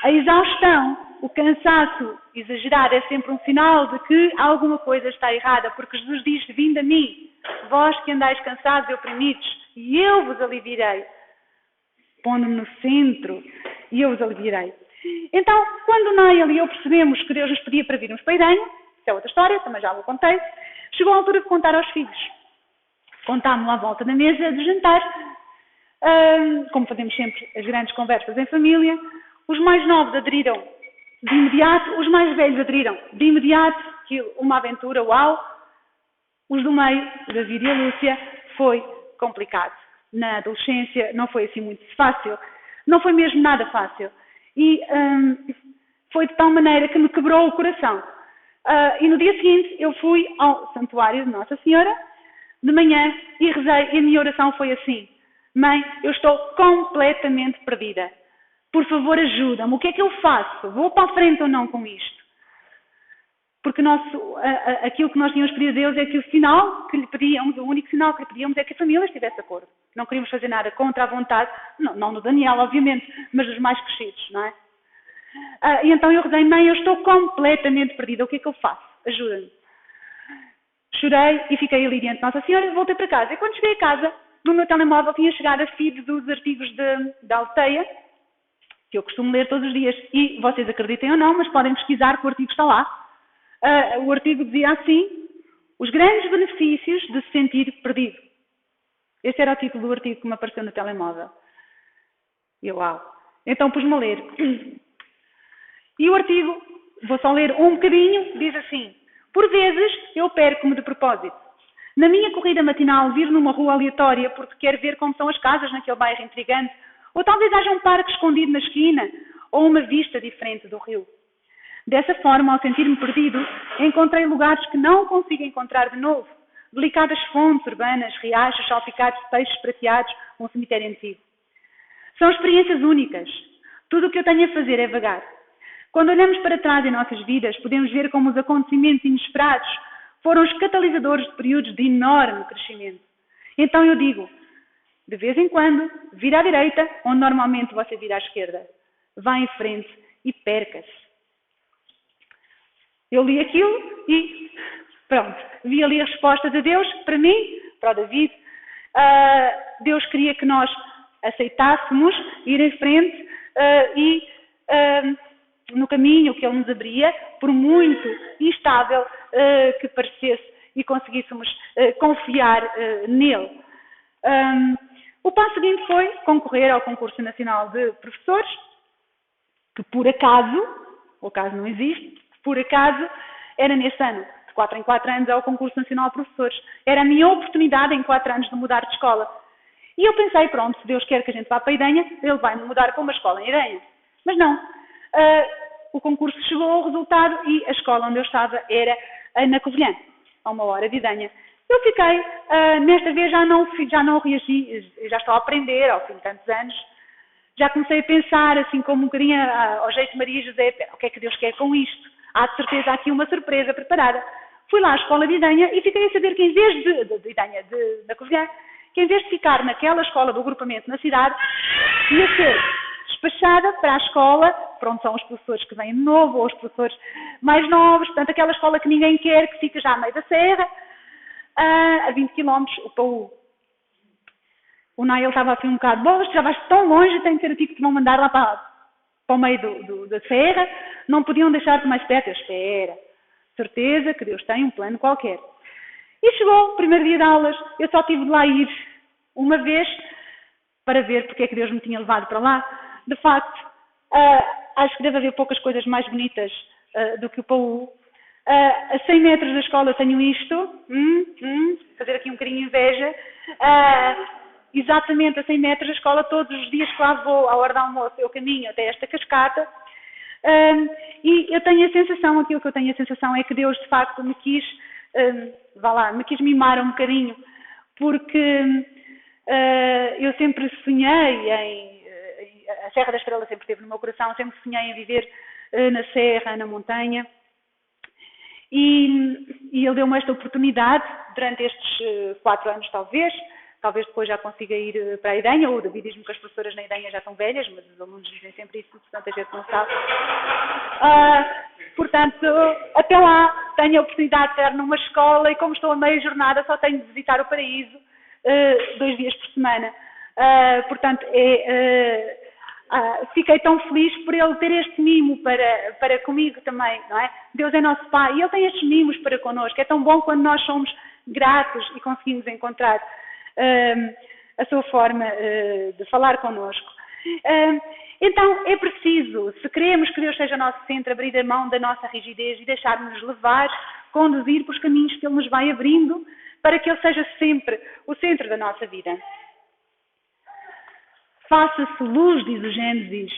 A exaustão, o cansaço exagerado é sempre um sinal de que alguma coisa está errada, porque Jesus diz: vinde a mim, vós que andais cansados e oprimidos, e eu vos aliviarei. Pondo-me no centro, e eu vos aliviarei. Então, quando Nael e eu percebemos que Deus nos pedia para virmos para a Idanha, isso é outra história, também já o contei, chegou a altura de contar aos filhos. Contámos à volta da mesa de jantar, como fazemos sempre as grandes conversas em família. Os mais novos aderiram de imediato, os mais velhos aderiram de imediato, que uma aventura, uau. Os do meio, o David e a Lúcia, foi complicado. Na adolescência não foi assim muito fácil, não foi mesmo nada fácil. E foi de tal maneira que me quebrou o coração. E no dia seguinte eu fui ao santuário de Nossa Senhora, de manhã, e rezei, e a minha oração foi assim: mãe, eu estou completamente perdida. Por favor, ajuda-me. O que é que eu faço? Vou para a frente ou não com isto? Porque aquilo que nós tínhamos pedido a Deus é que o sinal que lhe pedíamos, o único sinal que lhe pedíamos é que a família estivesse de acordo. Não queríamos fazer nada contra a vontade, não no Daniel, obviamente, mas dos mais crescidos, não é? E então eu rezei: mãe, eu estou completamente perdida. O que é que eu faço? Ajuda-me. Chorei e fiquei ali diante de Nossa Senhora, voltei para casa. E quando cheguei a casa, no meu telemóvel tinha chegado a feed dos artigos da Alteia, que eu costumo ler todos os dias. E vocês acreditem ou não, mas podem pesquisar que o artigo está lá. O artigo dizia assim: os grandes benefícios de se sentir perdido. Este era o título do artigo que me apareceu no telemóvel. E eu, uau. Então pus-me a ler. E o artigo, vou só ler um bocadinho, diz assim: por vezes eu perco-me de propósito. Na minha corrida matinal, viro numa rua aleatória porque quero ver como são as casas naquele bairro intrigante, ou talvez haja um parque escondido na esquina, ou uma vista diferente do rio. Dessa forma, ao sentir-me perdido, encontrei lugares que não consigo encontrar de novo. Delicadas fontes urbanas, riachos salpicados de peixes prateados, um cemitério antigo. São experiências únicas. Tudo o que eu tenho a fazer é vagar. Quando olhamos para trás em nossas vidas, podemos ver como os acontecimentos inesperados foram os catalisadores de períodos de enorme crescimento. Então eu digo: de vez em quando, vira à direita, onde normalmente você vira à esquerda. Vá em frente e perca-se. Eu li aquilo e pronto, vi ali as respostas a Deus, para mim, para o David. Deus queria que nós aceitássemos ir em frente e no caminho que Ele nos abria, por muito instável que parecesse, e conseguíssemos confiar nele. O passo seguinte foi concorrer ao concurso nacional de professores, que por acaso, o acaso não existe, que por acaso era nesse ano, de 4 em 4 anos, ao concurso nacional de professores. Era a minha oportunidade em 4 anos de mudar de escola. E eu pensei, pronto, se Deus quer que a gente vá para a Idenha, Ele vai-me mudar para uma escola em Idenha. Mas não. O concurso chegou ao resultado e a escola onde eu estava era na Covilhã, a 1 hora de Idenha. Eu fiquei, nesta vez já não reagi, já estou a aprender ao fim de tantos anos. Já comecei a pensar, assim como um bocadinho ao jeito de Maria José, o que é que Deus quer com isto? Há de certeza aqui uma surpresa preparada. Fui lá à escola de Idenha e fiquei a saber que em vez da Covilhã, que em vez de ficar naquela escola do agrupamento na cidade, ia ser despachada para a escola, para onde são os professores que vêm de novo, ou os professores mais novos, portanto aquela escola que ninguém quer, que fica já a meio da serra, a 20 km, o PAU. O Nail estava assim um bocado, bom, já vais tão longe, tem que ser aqui que te vão mandar lá para o meio da serra, não podiam deixar-te mais perto. Eu espera, certeza que Deus tem um plano qualquer. E chegou o primeiro dia de aulas, eu só tive de lá ir uma vez para ver porque é que Deus me tinha levado para lá. De facto, acho que deve haver poucas coisas mais bonitas do que o PAU. A 100 metros da escola tenho isto, fazer aqui um bocadinho de inveja, exatamente a 100 metros da escola, todos os dias que lá vou, à hora do almoço, eu caminho até esta cascata, e eu tenho a sensação, aquilo que eu tenho a sensação é que Deus de facto me quis, me quis mimar um bocadinho, porque eu sempre sonhei a Serra da Estrela sempre esteve no meu coração, sempre sonhei em viver na serra, na montanha, e Ele deu-me esta oportunidade durante estes 4 anos talvez depois já consiga ir para a Idenha, ou o David diz-me que as professoras na Idenha já estão velhas, mas os alunos dizem sempre isso, portanto a gente não sabe. Portanto, até lá tenho a oportunidade de estar numa escola e como estou a meia jornada só tenho de visitar o paraíso 2 dias por semana. Portanto, fiquei tão feliz por Ele ter este mimo para comigo também, não é? Deus é nosso Pai e Ele tem estes mimos para connosco. É tão bom quando nós somos gratos e conseguimos encontrar a sua forma de falar connosco. Então, é preciso, se queremos que Deus seja o nosso centro, abrir a mão da nossa rigidez e deixar-nos levar, conduzir por os caminhos que Ele nos vai abrindo, para que Ele seja sempre o centro da nossa vida. Faça-se luz, diz o Gênesis.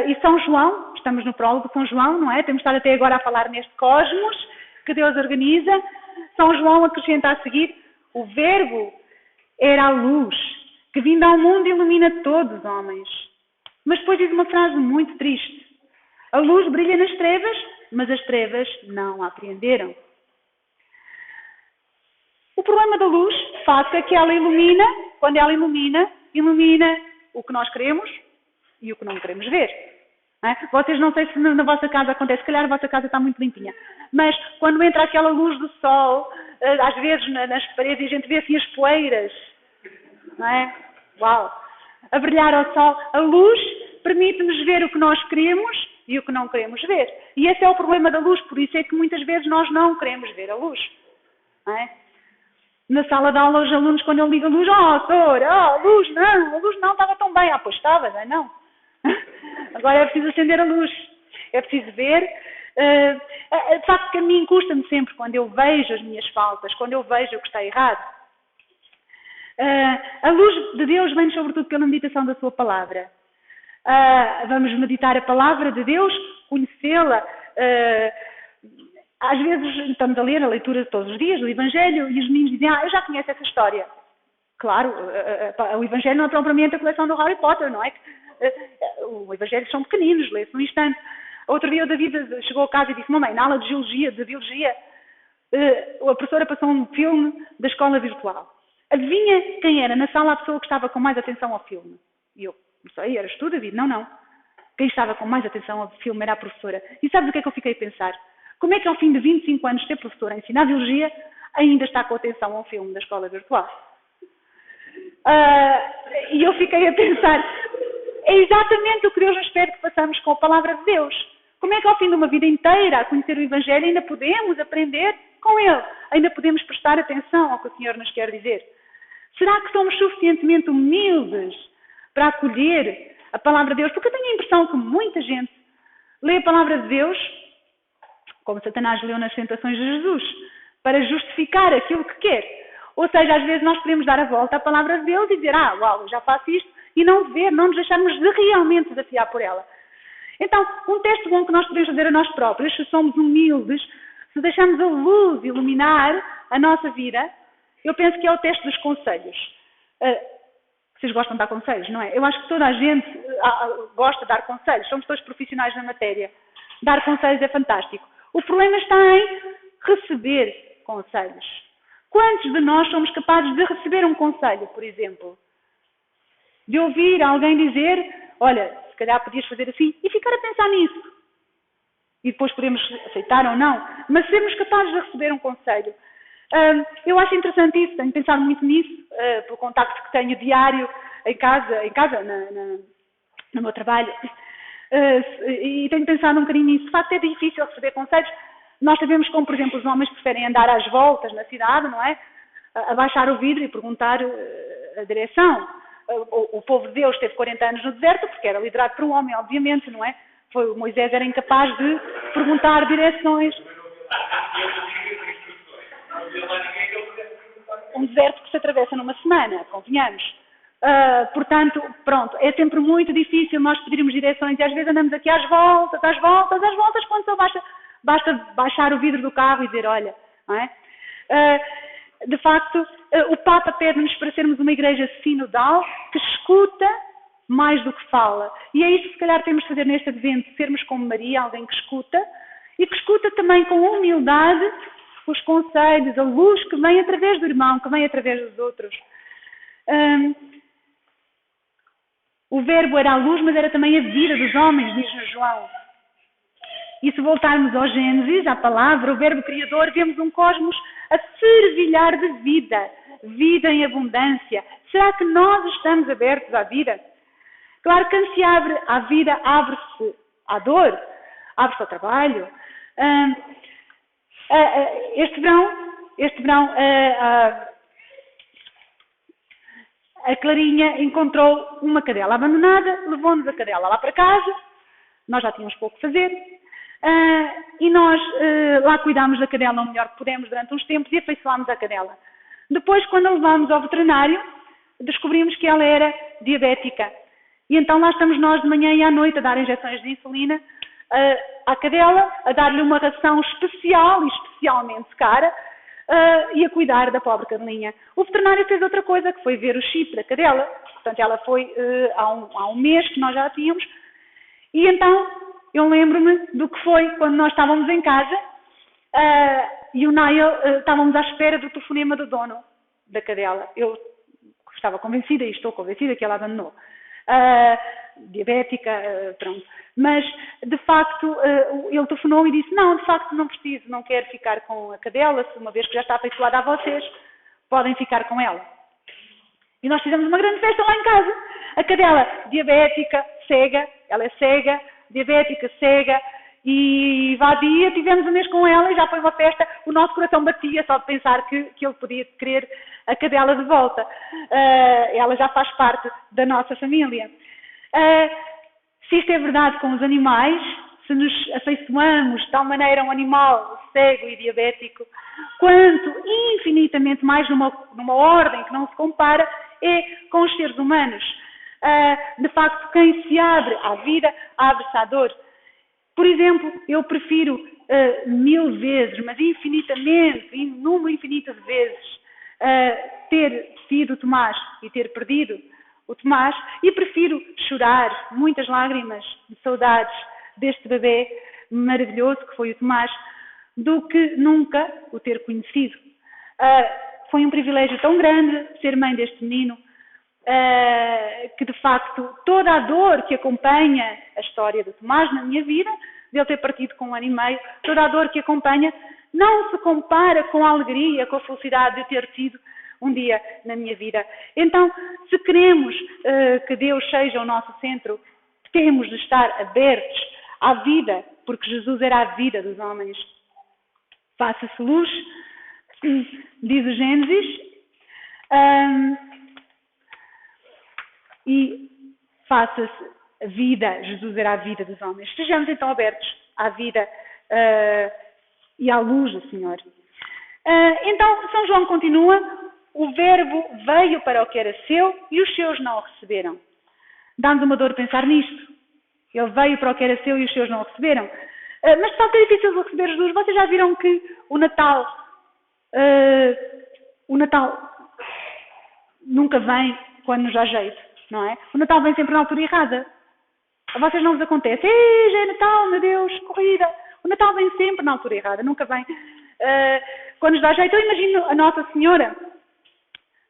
E São João, estamos no prólogo de São João, não é? Temos estado até agora a falar neste cosmos que Deus organiza. São João acrescenta a seguir, o Verbo era a luz, que vindo ao mundo ilumina todos os homens. Mas depois diz uma frase muito triste. A luz brilha nas trevas, mas as trevas não a apreenderam. O problema da luz, de facto, é que ela ilumina, quando ela ilumina o que nós queremos e o que não queremos ver. Não é? Vocês não sei se na vossa casa acontece, se calhar a vossa casa está muito limpinha, mas quando entra aquela luz do sol, às vezes nas paredes e a gente vê assim as poeiras, não é? Uau! A brilhar ao sol, a luz permite-nos ver o que nós queremos e o que não queremos ver. E esse é o problema da luz, por isso é que muitas vezes nós não queremos ver a luz. Não é? Na sala de aula, os alunos, quando eu ligo a luz, doutora, a luz não, estava tão bem. Pois estava, não. Agora é preciso acender a luz, é preciso ver. De facto, que a mim custa-me sempre, quando eu vejo as minhas faltas, quando eu vejo o que está errado. A luz de Deus vem sobretudo pela meditação da sua palavra. Vamos meditar a palavra de Deus, conhecê-la. Às vezes estamos a ler a leitura de todos os dias do Evangelho e os meninos dizem, eu já conheço essa história. Claro, o Evangelho não é propriamente a coleção do Harry Potter, não é? O Evangelho são pequeninos, lê-se num instante. Outro dia o David chegou a casa e disse, mamãe, na aula de biologia, a professora passou um filme da escola virtual. Adivinha quem era na sala a pessoa que estava com mais atenção ao filme? E eu, não sei, eras tu, David? Não. Quem estava com mais atenção ao filme era a professora. E sabes o que é que eu fiquei a pensar? Como é que ao fim de 25 anos de ser professora a ensinar biologia, ainda está com atenção ao filme da escola virtual? E eu fiquei a pensar, é exatamente o que Deus nos pede que façamos com a palavra de Deus. Como é que ao fim de uma vida inteira a conhecer o Evangelho ainda podemos aprender com Ele? Ainda podemos prestar atenção ao que o Senhor nos quer dizer? Será que somos suficientemente humildes para acolher a palavra de Deus? Porque eu tenho a impressão que muita gente lê a palavra de Deus, como Satanás leu nas tentações de Jesus, para justificar aquilo que quer. Ou seja, às vezes nós podemos dar a volta à palavra de Deus e dizer, uau, eu já faço isto, e não nos deixarmos de realmente desafiar por ela. Então, um teste bom que nós podemos fazer a nós próprios, se somos humildes, se deixamos a luz iluminar a nossa vida, eu penso que é o teste dos conselhos. Vocês gostam de dar conselhos, não é? Eu acho que toda a gente gosta de dar conselhos, somos todos profissionais na matéria. Dar conselhos é fantástico. O problema está em receber conselhos. Quantos de nós somos capazes de receber um conselho, por exemplo? De ouvir alguém dizer, olha, se calhar podias fazer assim, e ficar a pensar nisso. E depois podemos aceitar ou não, mas sermos capazes de receber um conselho. Eu acho interessante isso, tenho pensado muito nisso, pelo contacto que tenho diário em casa no meu trabalho, e tenho pensado um bocadinho nisso. De facto é difícil receber conselhos. Nós sabemos como, por exemplo, os homens preferem andar às voltas na cidade, não é? Abaixar o vidro e perguntar a direção. O povo de Deus teve 40 anos no deserto, porque era liderado por um homem, obviamente, não é? O Moisés era incapaz de perguntar direções. Um deserto que se atravessa numa semana, convenhamos. Portanto, pronto, é sempre muito difícil nós pedirmos direções e às vezes andamos aqui às voltas, quando só basta baixar o vidro do carro e dizer, olha, não é? De facto, o Papa pede-nos para sermos uma igreja sinodal que escuta mais do que fala. E é isso que se calhar temos de fazer neste advento, sermos como Maria, alguém que escuta, e que escuta também com humildade os conselhos, a luz que vem através do irmão, que vem através dos outros. O verbo era a luz, mas era também a vida dos homens, diz-nos João. E se voltarmos ao Gênesis, à palavra, o verbo criador, vemos um cosmos a fervilhar de vida, vida em abundância. Será que nós estamos abertos à vida? Claro que quando se abre à vida, abre-se à dor, abre-se ao trabalho. Este verão, a Clarinha encontrou uma cadela abandonada, levou-nos a cadela lá para casa, nós já tínhamos pouco a fazer, e nós lá cuidámos da cadela o melhor que pudemos durante uns tempos e afeiçoámos a cadela. Depois, quando a levámos ao veterinário, descobrimos que ela era diabética. E então lá estamos nós de manhã e à noite a dar injeções de insulina à cadela, a dar-lhe uma ração especial e especialmente cara e a cuidar da pobre cadelinha. O veterinário fez outra coisa, que foi ver o chip da cadela. Portanto, ela foi há um mês que nós já a tínhamos. E então, eu lembro-me do que foi quando nós estávamos em casa e o Niall, estávamos à espera do telefonema do dono da cadela. Eu estava convencida e estou convencida que ela abandonou. Diabética, pronto. Mas, de facto, ele telefonou e disse, não, de facto não preciso, não quero ficar com a cadela, uma vez que já está afeiçoada a vocês, podem ficar com ela. E nós fizemos uma grande festa lá em casa. A cadela, diabética, cega, ela é cega, diabética, cega, e vá dia, tivemos um mês com ela e já foi uma festa, o nosso coração batia só de pensar que ele podia querer a cadela de volta. Ela já faz parte da nossa família. Se isto é verdade com os animais, se nos afeiçoamos de tal maneira a um animal cego e diabético, quanto infinitamente mais numa ordem que não se compara, é com os seres humanos. De facto, quem se abre à vida, abre-se à dor. Por exemplo, eu prefiro 1000 vezes, mas infinitamente, em número infinito de vezes, ter sido Tomás e ter perdido o Tomás, e prefiro chorar muitas lágrimas de saudades deste bebê maravilhoso que foi o Tomás, do que nunca o ter conhecido. Foi um privilégio tão grande ser mãe deste menino, que de facto toda a dor que acompanha a história do Tomás na minha vida, de ele ter partido com 1 ano e meio, toda a dor que acompanha não se compara com a alegria, com a felicidade de ter tido um dia na minha vida. Então, se queremos que Deus seja o nosso centro, temos de estar abertos à vida, porque Jesus era a vida dos homens. Faça-se luz, diz o Gênesis, e faça-se a vida. Jesus era a vida dos homens. Estejamos então abertos à vida e à luz do Senhor. Então, São João continua: o verbo veio para o que era seu e os seus não o receberam. Dá-nos uma dor pensar nisto. Ele veio para o que era seu e os seus não o receberam. Mas de facto é difícil de receber Jesus. Vocês já viram que o Natal nunca vem quando nos dá jeito, não é? O Natal vem sempre na altura errada. A vocês não vos acontece: ei, já é Natal, meu Deus, corrida. O Natal vem sempre na altura errada, nunca vem quando nos dá jeito. Eu imagino a Nossa Senhora.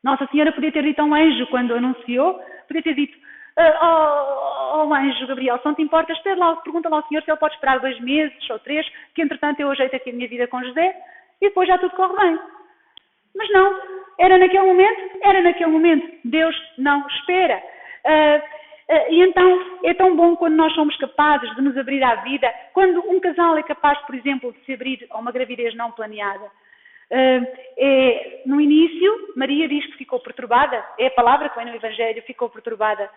Nossa Senhora podia ter dito a um anjo quando anunciou, podia ter dito: oh anjo Gabriel, se não te importas, pergunta lá ao Senhor se ele pode esperar 2 meses ou 3, que entretanto eu ajeito aqui a minha vida com José e depois já tudo corre bem. Mas não, era naquele momento. Deus não espera. E então é tão bom quando nós somos capazes de nos abrir à vida, quando um casal é capaz, por exemplo, de se abrir a uma gravidez não planeada. No início, Maria diz que ficou perturbada, é a palavra que vem no Evangelho, ficou perturbada.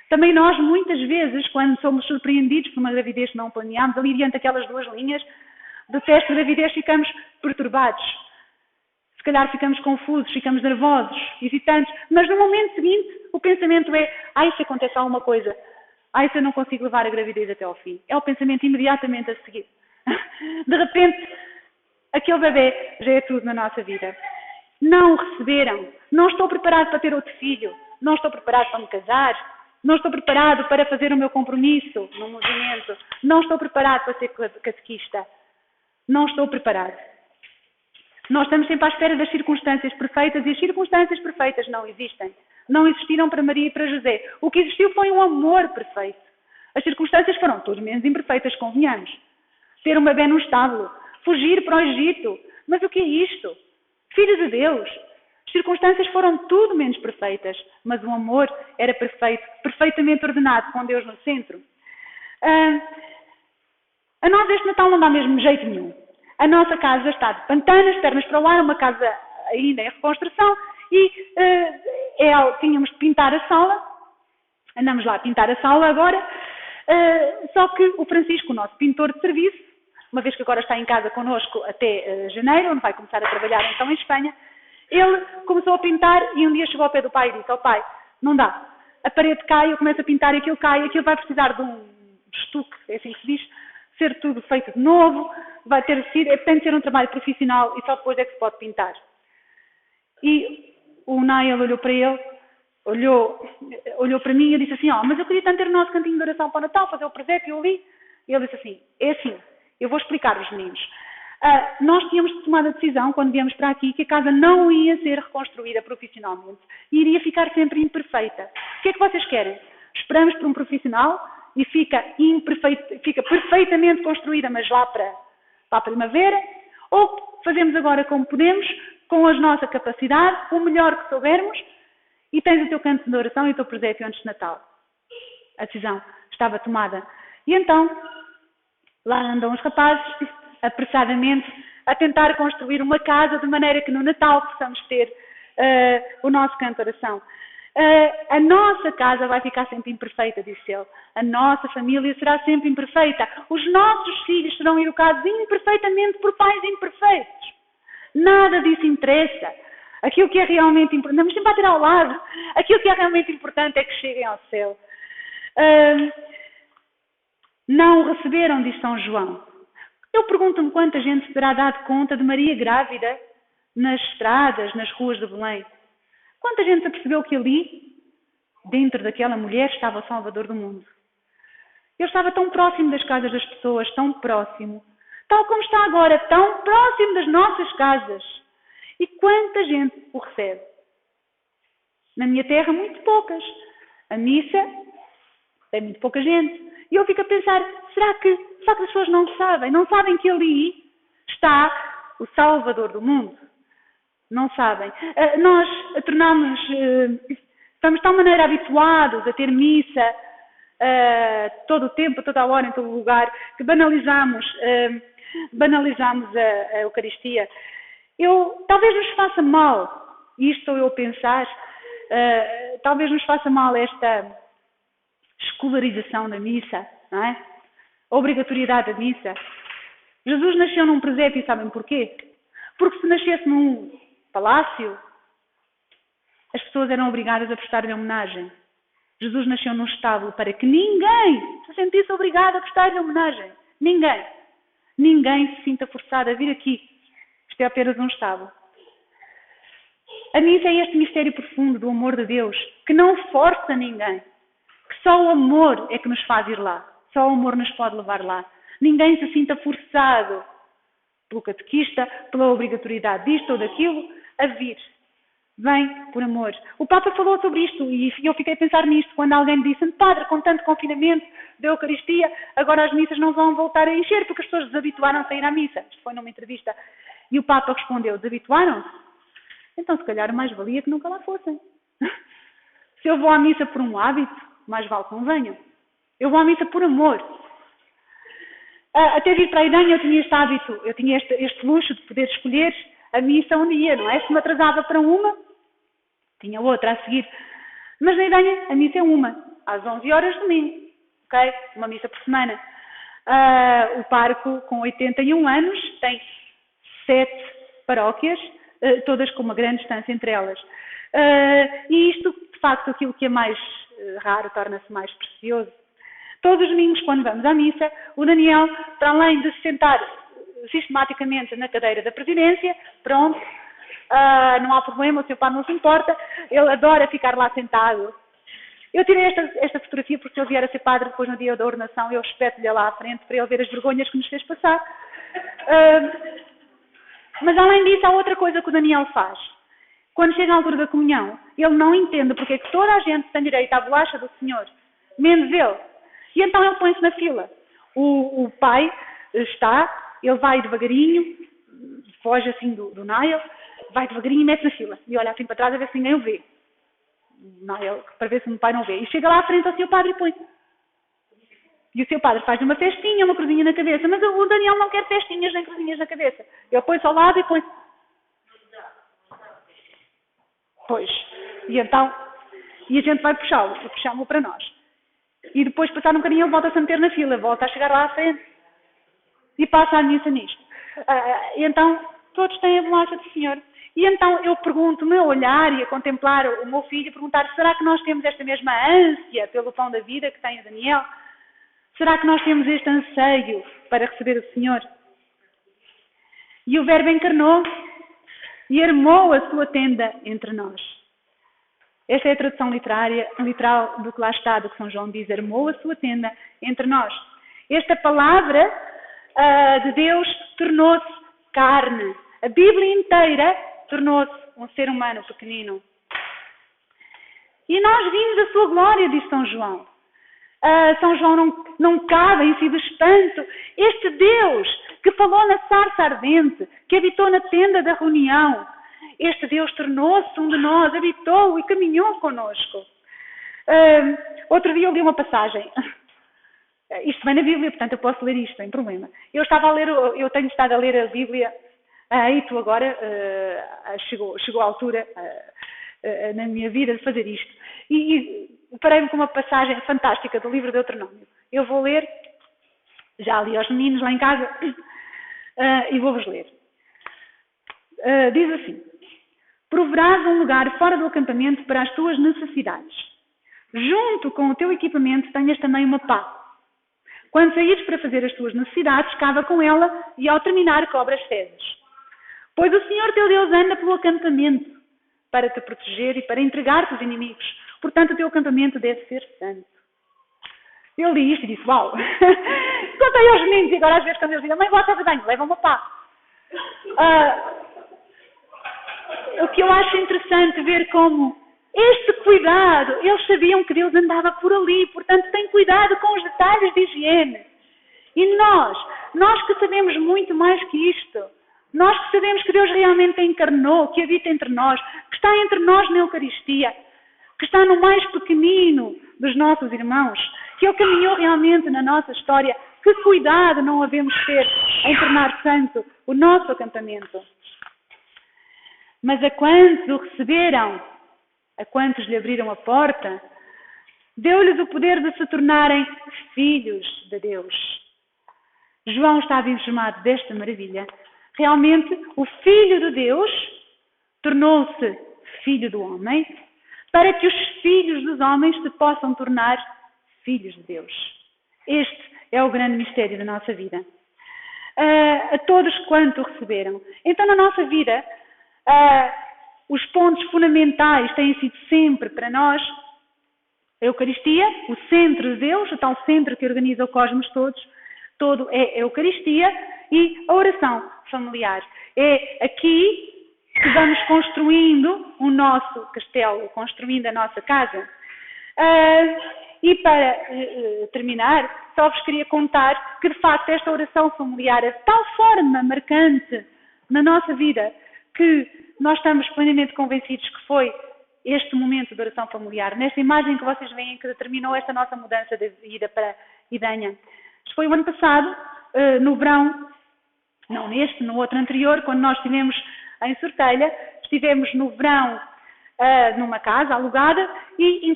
Também nós, muitas vezes, quando somos surpreendidos por uma gravidez que não planeámos, ali diante daquelas 2 linhas do teste de gravidez, ficamos perturbados. Se calhar ficamos confusos, ficamos nervosos, hesitantes, mas no momento seguinte o pensamento é: ai, se acontece alguma coisa, ai, se eu não consigo levar a gravidez até ao fim. É o pensamento imediatamente a seguir. De repente, aquele bebê já é tudo na nossa vida. Não o receberam. Não estou preparado para ter outro filho. Não estou preparado para me casar. Não estou preparado para fazer o meu compromisso no movimento. Não estou preparado para ser catequista. Não estou preparado. Nós estamos sempre à espera das circunstâncias perfeitas e as circunstâncias perfeitas não existem. Não existiram para Maria e para José. O que existiu foi um amor perfeito. As circunstâncias foram tudo menos imperfeitas, convenhamos. Ter um bebê num estábulo, fugir para o Egito. Mas o que é isto? Filho de Deus. As circunstâncias foram tudo menos perfeitas, mas o amor era perfeito, perfeitamente ordenado, com Deus no centro. A nós este Natal não dá mesmo jeito nenhum. A nossa casa está de pantanas, pernas para o ar, uma casa ainda em reconstrução, e tínhamos de pintar a sala. Andamos lá a pintar a sala agora, só que o Francisco, o nosso pintor de serviço, uma vez que agora está em casa connosco até janeiro, onde vai começar a trabalhar então em Espanha, ele começou a pintar e um dia chegou ao pé do pai e disse: pai, não dá, a parede cai, eu começo a pintar e aquilo cai, aquilo vai precisar de um estuque, é assim que se diz, ser tudo feito de novo, tem de ser um trabalho profissional e só depois é que se pode pintar. E o Nael olhou para ele, olhou para mim e disse assim: mas eu queria tanto ter o nosso cantinho de oração para o Natal, fazer o presépio ali. E ele disse assim: é assim, eu vou explicar aos meninos. Nós tínhamos tomado a decisão, quando viemos para aqui, que a casa não ia ser reconstruída profissionalmente e iria ficar sempre imperfeita. O que é que vocês querem? Esperamos por um profissional e fica perfeitamente construída, mas lá para a primavera? Ou fazemos agora como podemos, com a nossa capacidade, o melhor que soubermos, e tens o teu canto de oração e o teu presépio antes de Natal? A decisão estava tomada. E então, lá andam os rapazes, apressadamente, a tentar construir uma casa de maneira que no Natal possamos ter o nosso canto de oração. A nossa casa vai ficar sempre imperfeita, disse ele. A nossa família será sempre imperfeita. Os nossos filhos serão educados imperfeitamente por pais imperfeitos. Nada disso interessa. Aquilo que é realmente importante, não, mas sempre a ter ao lado. Aquilo que é realmente importante é que cheguem ao céu. Não o receberam, diz São João. Eu pergunto-me quanta gente se terá dado conta de Maria grávida nas estradas, nas ruas de Belém. Quanta gente se apercebeu que ali, dentro daquela mulher, estava o Salvador do mundo. Ele estava tão próximo das casas das pessoas, tão próximo, tal como está agora, tão próximo das nossas casas. E quanta gente o recebe? Na minha terra, muito poucas. A missa tem muito pouca gente. E eu fico a pensar, será que as pessoas não sabem que ali está o Salvador do mundo? Não sabem. Nós tornamos, estamos de tal maneira habituados a ter missa todo o tempo, toda a hora, em todo lugar, que banalizamos a Eucaristia. Talvez nos faça mal, isto estou eu a pensar, talvez nos faça mal esta escolarização da missa, não é? A obrigatoriedade da missa. Jesus nasceu num presépio e sabem porquê? Porque se nascesse num palácio, as pessoas eram obrigadas a prestar-lhe homenagem. Jesus nasceu num estábulo para que ninguém se sentisse obrigado a prestar-lhe homenagem. Ninguém. Ninguém se sinta forçado a vir aqui. Isto é apenas um estábulo. A missa é este mistério profundo do amor de Deus, que não força ninguém. Que só o amor é que nos faz ir lá. Só o amor nos pode levar lá. Ninguém se sinta forçado pelo catequista, pela obrigatoriedade disto ou daquilo, a vir. Vem por amor. O Papa falou sobre isto e eu fiquei a pensar nisto quando alguém disse: Padre, com tanto confinamento da Eucaristia, agora as missas não vão voltar a encher porque as pessoas desabituaram-se a ir à missa. Isto foi numa entrevista. E o Papa respondeu: desabituaram-se? Então se calhar mais valia que nunca lá fossem. Se eu vou à missa por um hábito, mais vale que não venham. Eu vou à missa por amor. Até vir para a Idanha eu tinha este hábito, eu tinha este luxo de poder escolher a missa um dia, não é? Se me atrasava para uma, tinha outra a seguir. Mas na Idanha a missa é uma, às 11 horas de domingo, ok? Uma missa por semana. O parco, com 81 anos, tem 7 paróquias, todas com uma grande distância entre elas. E isto, de facto, aquilo que é mais raro, torna-se mais precioso. Todos os domingos, quando vamos à missa, o Daniel, para além de se sentar sistematicamente na cadeira da presidência, pronto, não há problema, o seu pai não se importa, ele adora ficar lá sentado. Eu tirei esta fotografia porque se ele vier a ser padre depois no dia da ordenação, eu espeto-lhe lá à frente para ele ver as vergonhas que nos fez passar. Mas além disso, há outra coisa que o Daniel faz. Quando chega a altura da comunhão, ele não entende porque é que toda a gente tem direito à bolacha do Senhor, menos ele. E então ele põe-se na fila. O pai ele vai devagarinho, foge assim do Niall, vai devagarinho e mete na fila. E olha assim para trás a ver se ninguém o vê. Niall, para ver se o pai não vê. E chega lá à frente ao seu padre e põe. E o seu padre faz uma festinha, uma cruzinha na cabeça. Mas o Daniel não quer festinhas nem cruzinhas na cabeça. Ele põe-se ao lado e põe. Pois. E então, a gente vai puxá-lo para nós. E depois, passar um bocadinho, ele volta-se a meter na fila, volta a chegar lá à frente e passa a missa nisto. E então, todos têm a bolacha do Senhor. E então, eu pergunto-me a olhar e a contemplar o meu filho, a perguntar: será que nós temos esta mesma ânsia pelo pão da vida que tem o Daniel? Será que nós temos este anseio para receber o Senhor? E o Verbo encarnou e armou a sua tenda entre nós. Esta é a tradução literal do que lá está, do que São João diz: armou a sua tenda entre nós. Esta palavra de Deus tornou-se carne. A Bíblia inteira tornou-se um ser humano pequenino. E nós vimos a sua glória, diz São João. São João não cabe em si do espanto. Este Deus que falou na sarça ardente, que habitou na tenda da reunião, este Deus tornou-se um de nós, habitou e caminhou conosco. Outro dia eu li uma passagem. Isto vem na Bíblia, portanto eu posso ler isto, sem problema. Eu tenho estado a ler a Bíblia, e tu agora chegou a altura na minha vida de fazer isto. E parei-me com uma passagem fantástica do livro de Deuteronômio. Eu vou ler, já li aos meninos lá em casa, e vou-vos ler. Diz assim: proverás um lugar fora do acampamento para as tuas necessidades. Junto com o teu equipamento tenhas também uma pá. Quando saíres para fazer as tuas necessidades, cava com ela e ao terminar cobre as fezes. Pois o Senhor teu Deus anda pelo acampamento para te proteger e para entregar-te os inimigos. Portanto, o teu acampamento deve ser santo. Eu li isto e disse: uau! Contei aos meninos e agora às vezes quando eles dizem: mãe, vou à casa de banho, leva uma pá. O que eu acho interessante ver como este cuidado, eles sabiam que Deus andava por ali, portanto tem cuidado com os detalhes de higiene. E nós que sabemos muito mais que isto, Nós que sabemos que Deus realmente encarnou, que habita entre nós, que está entre nós na Eucaristia, que está no mais pequenino dos nossos irmãos, que Ele caminhou realmente na nossa história. Que cuidado não havemos ter em tornar santo o nosso acampamento. Mas a quantos o receberam, a quantos lhe abriram a porta, deu-lhes o poder de se tornarem filhos de Deus. João estava entusiasmado desta maravilha. Realmente, o Filho de Deus tornou-se Filho do homem, para que os filhos dos homens se possam tornar filhos de Deus. Este é o grande mistério da nossa vida. A todos quanto receberam. Então, na nossa vida, os pontos fundamentais têm sido sempre para nós a Eucaristia, o centro de Deus, o tal centro que organiza o cosmos todo é a Eucaristia, e a oração familiar. É aqui que vamos construindo o nosso castelo, construindo a nossa casa. E para terminar, só vos queria contar que, de facto, esta oração familiar é de tal forma marcante na nossa vida que nós estamos plenamente convencidos que foi este momento de oração familiar, nesta imagem que vocês veem, que determinou esta nossa mudança de vida para Idanha. Isto foi o ano passado, no verão, não neste, no outro anterior, quando nós estivemos em Sortelha, estivemos no verão numa casa alugada e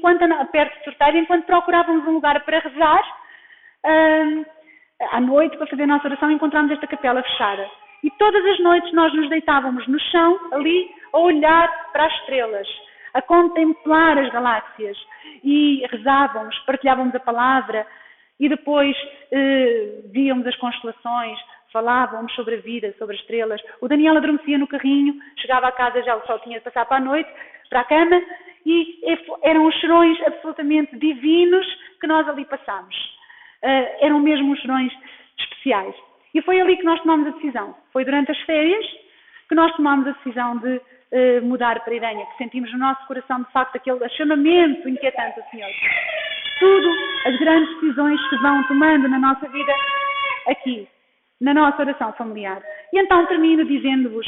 perto de Sortelha, enquanto procurávamos um lugar para rezar, à noite, para fazer a nossa oração, encontramos esta capela fechada. E todas as noites nós nos deitávamos no chão, ali, a olhar para as estrelas, a contemplar as galáxias, e rezávamos, partilhávamos a palavra, e depois víamos as constelações, falávamos sobre a vida, sobre as estrelas. O Daniel adormecia no carrinho, chegava à casa, já só tinha de passar para a noite, para a cama, e eram os serões absolutamente divinos que nós ali passámos. Eram mesmo os serões especiais. E foi ali que nós tomámos a decisão. Foi durante as férias que nós tomámos a decisão de mudar para Idanha, que sentimos no nosso coração, de facto, aquele chamamento inquietante do Senhor. Tudo, as grandes decisões que vão tomando na nossa vida aqui, na nossa oração familiar. E então termino dizendo-vos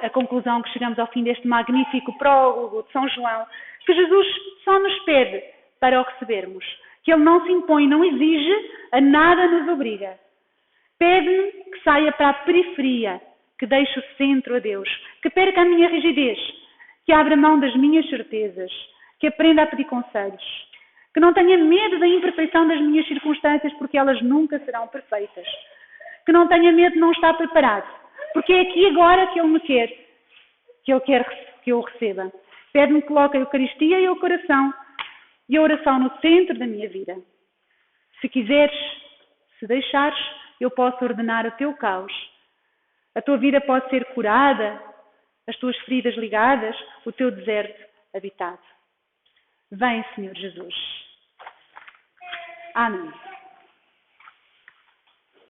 a conclusão que chegamos ao fim deste magnífico prólogo de São João, que Jesus só nos pede para o recebermos, que Ele não se impõe, não exige, a nada nos obriga. Pede-me que saia para a periferia, que deixe o centro a Deus, que perca a minha rigidez, que abra mão das minhas certezas, que aprenda a pedir conselhos, que não tenha medo da imperfeição das minhas circunstâncias, porque elas nunca serão perfeitas, que não tenha medo de não estar preparado, porque é aqui agora que Ele me quer, que Ele quer que eu o receba. Pede-me que coloque a Eucaristia e o coração e a oração no centro da minha vida. Se quiseres, se deixares, eu posso ordenar o teu caos. A tua vida pode ser curada, as tuas feridas ligadas, o teu deserto habitado. Vem, Senhor Jesus. Amém.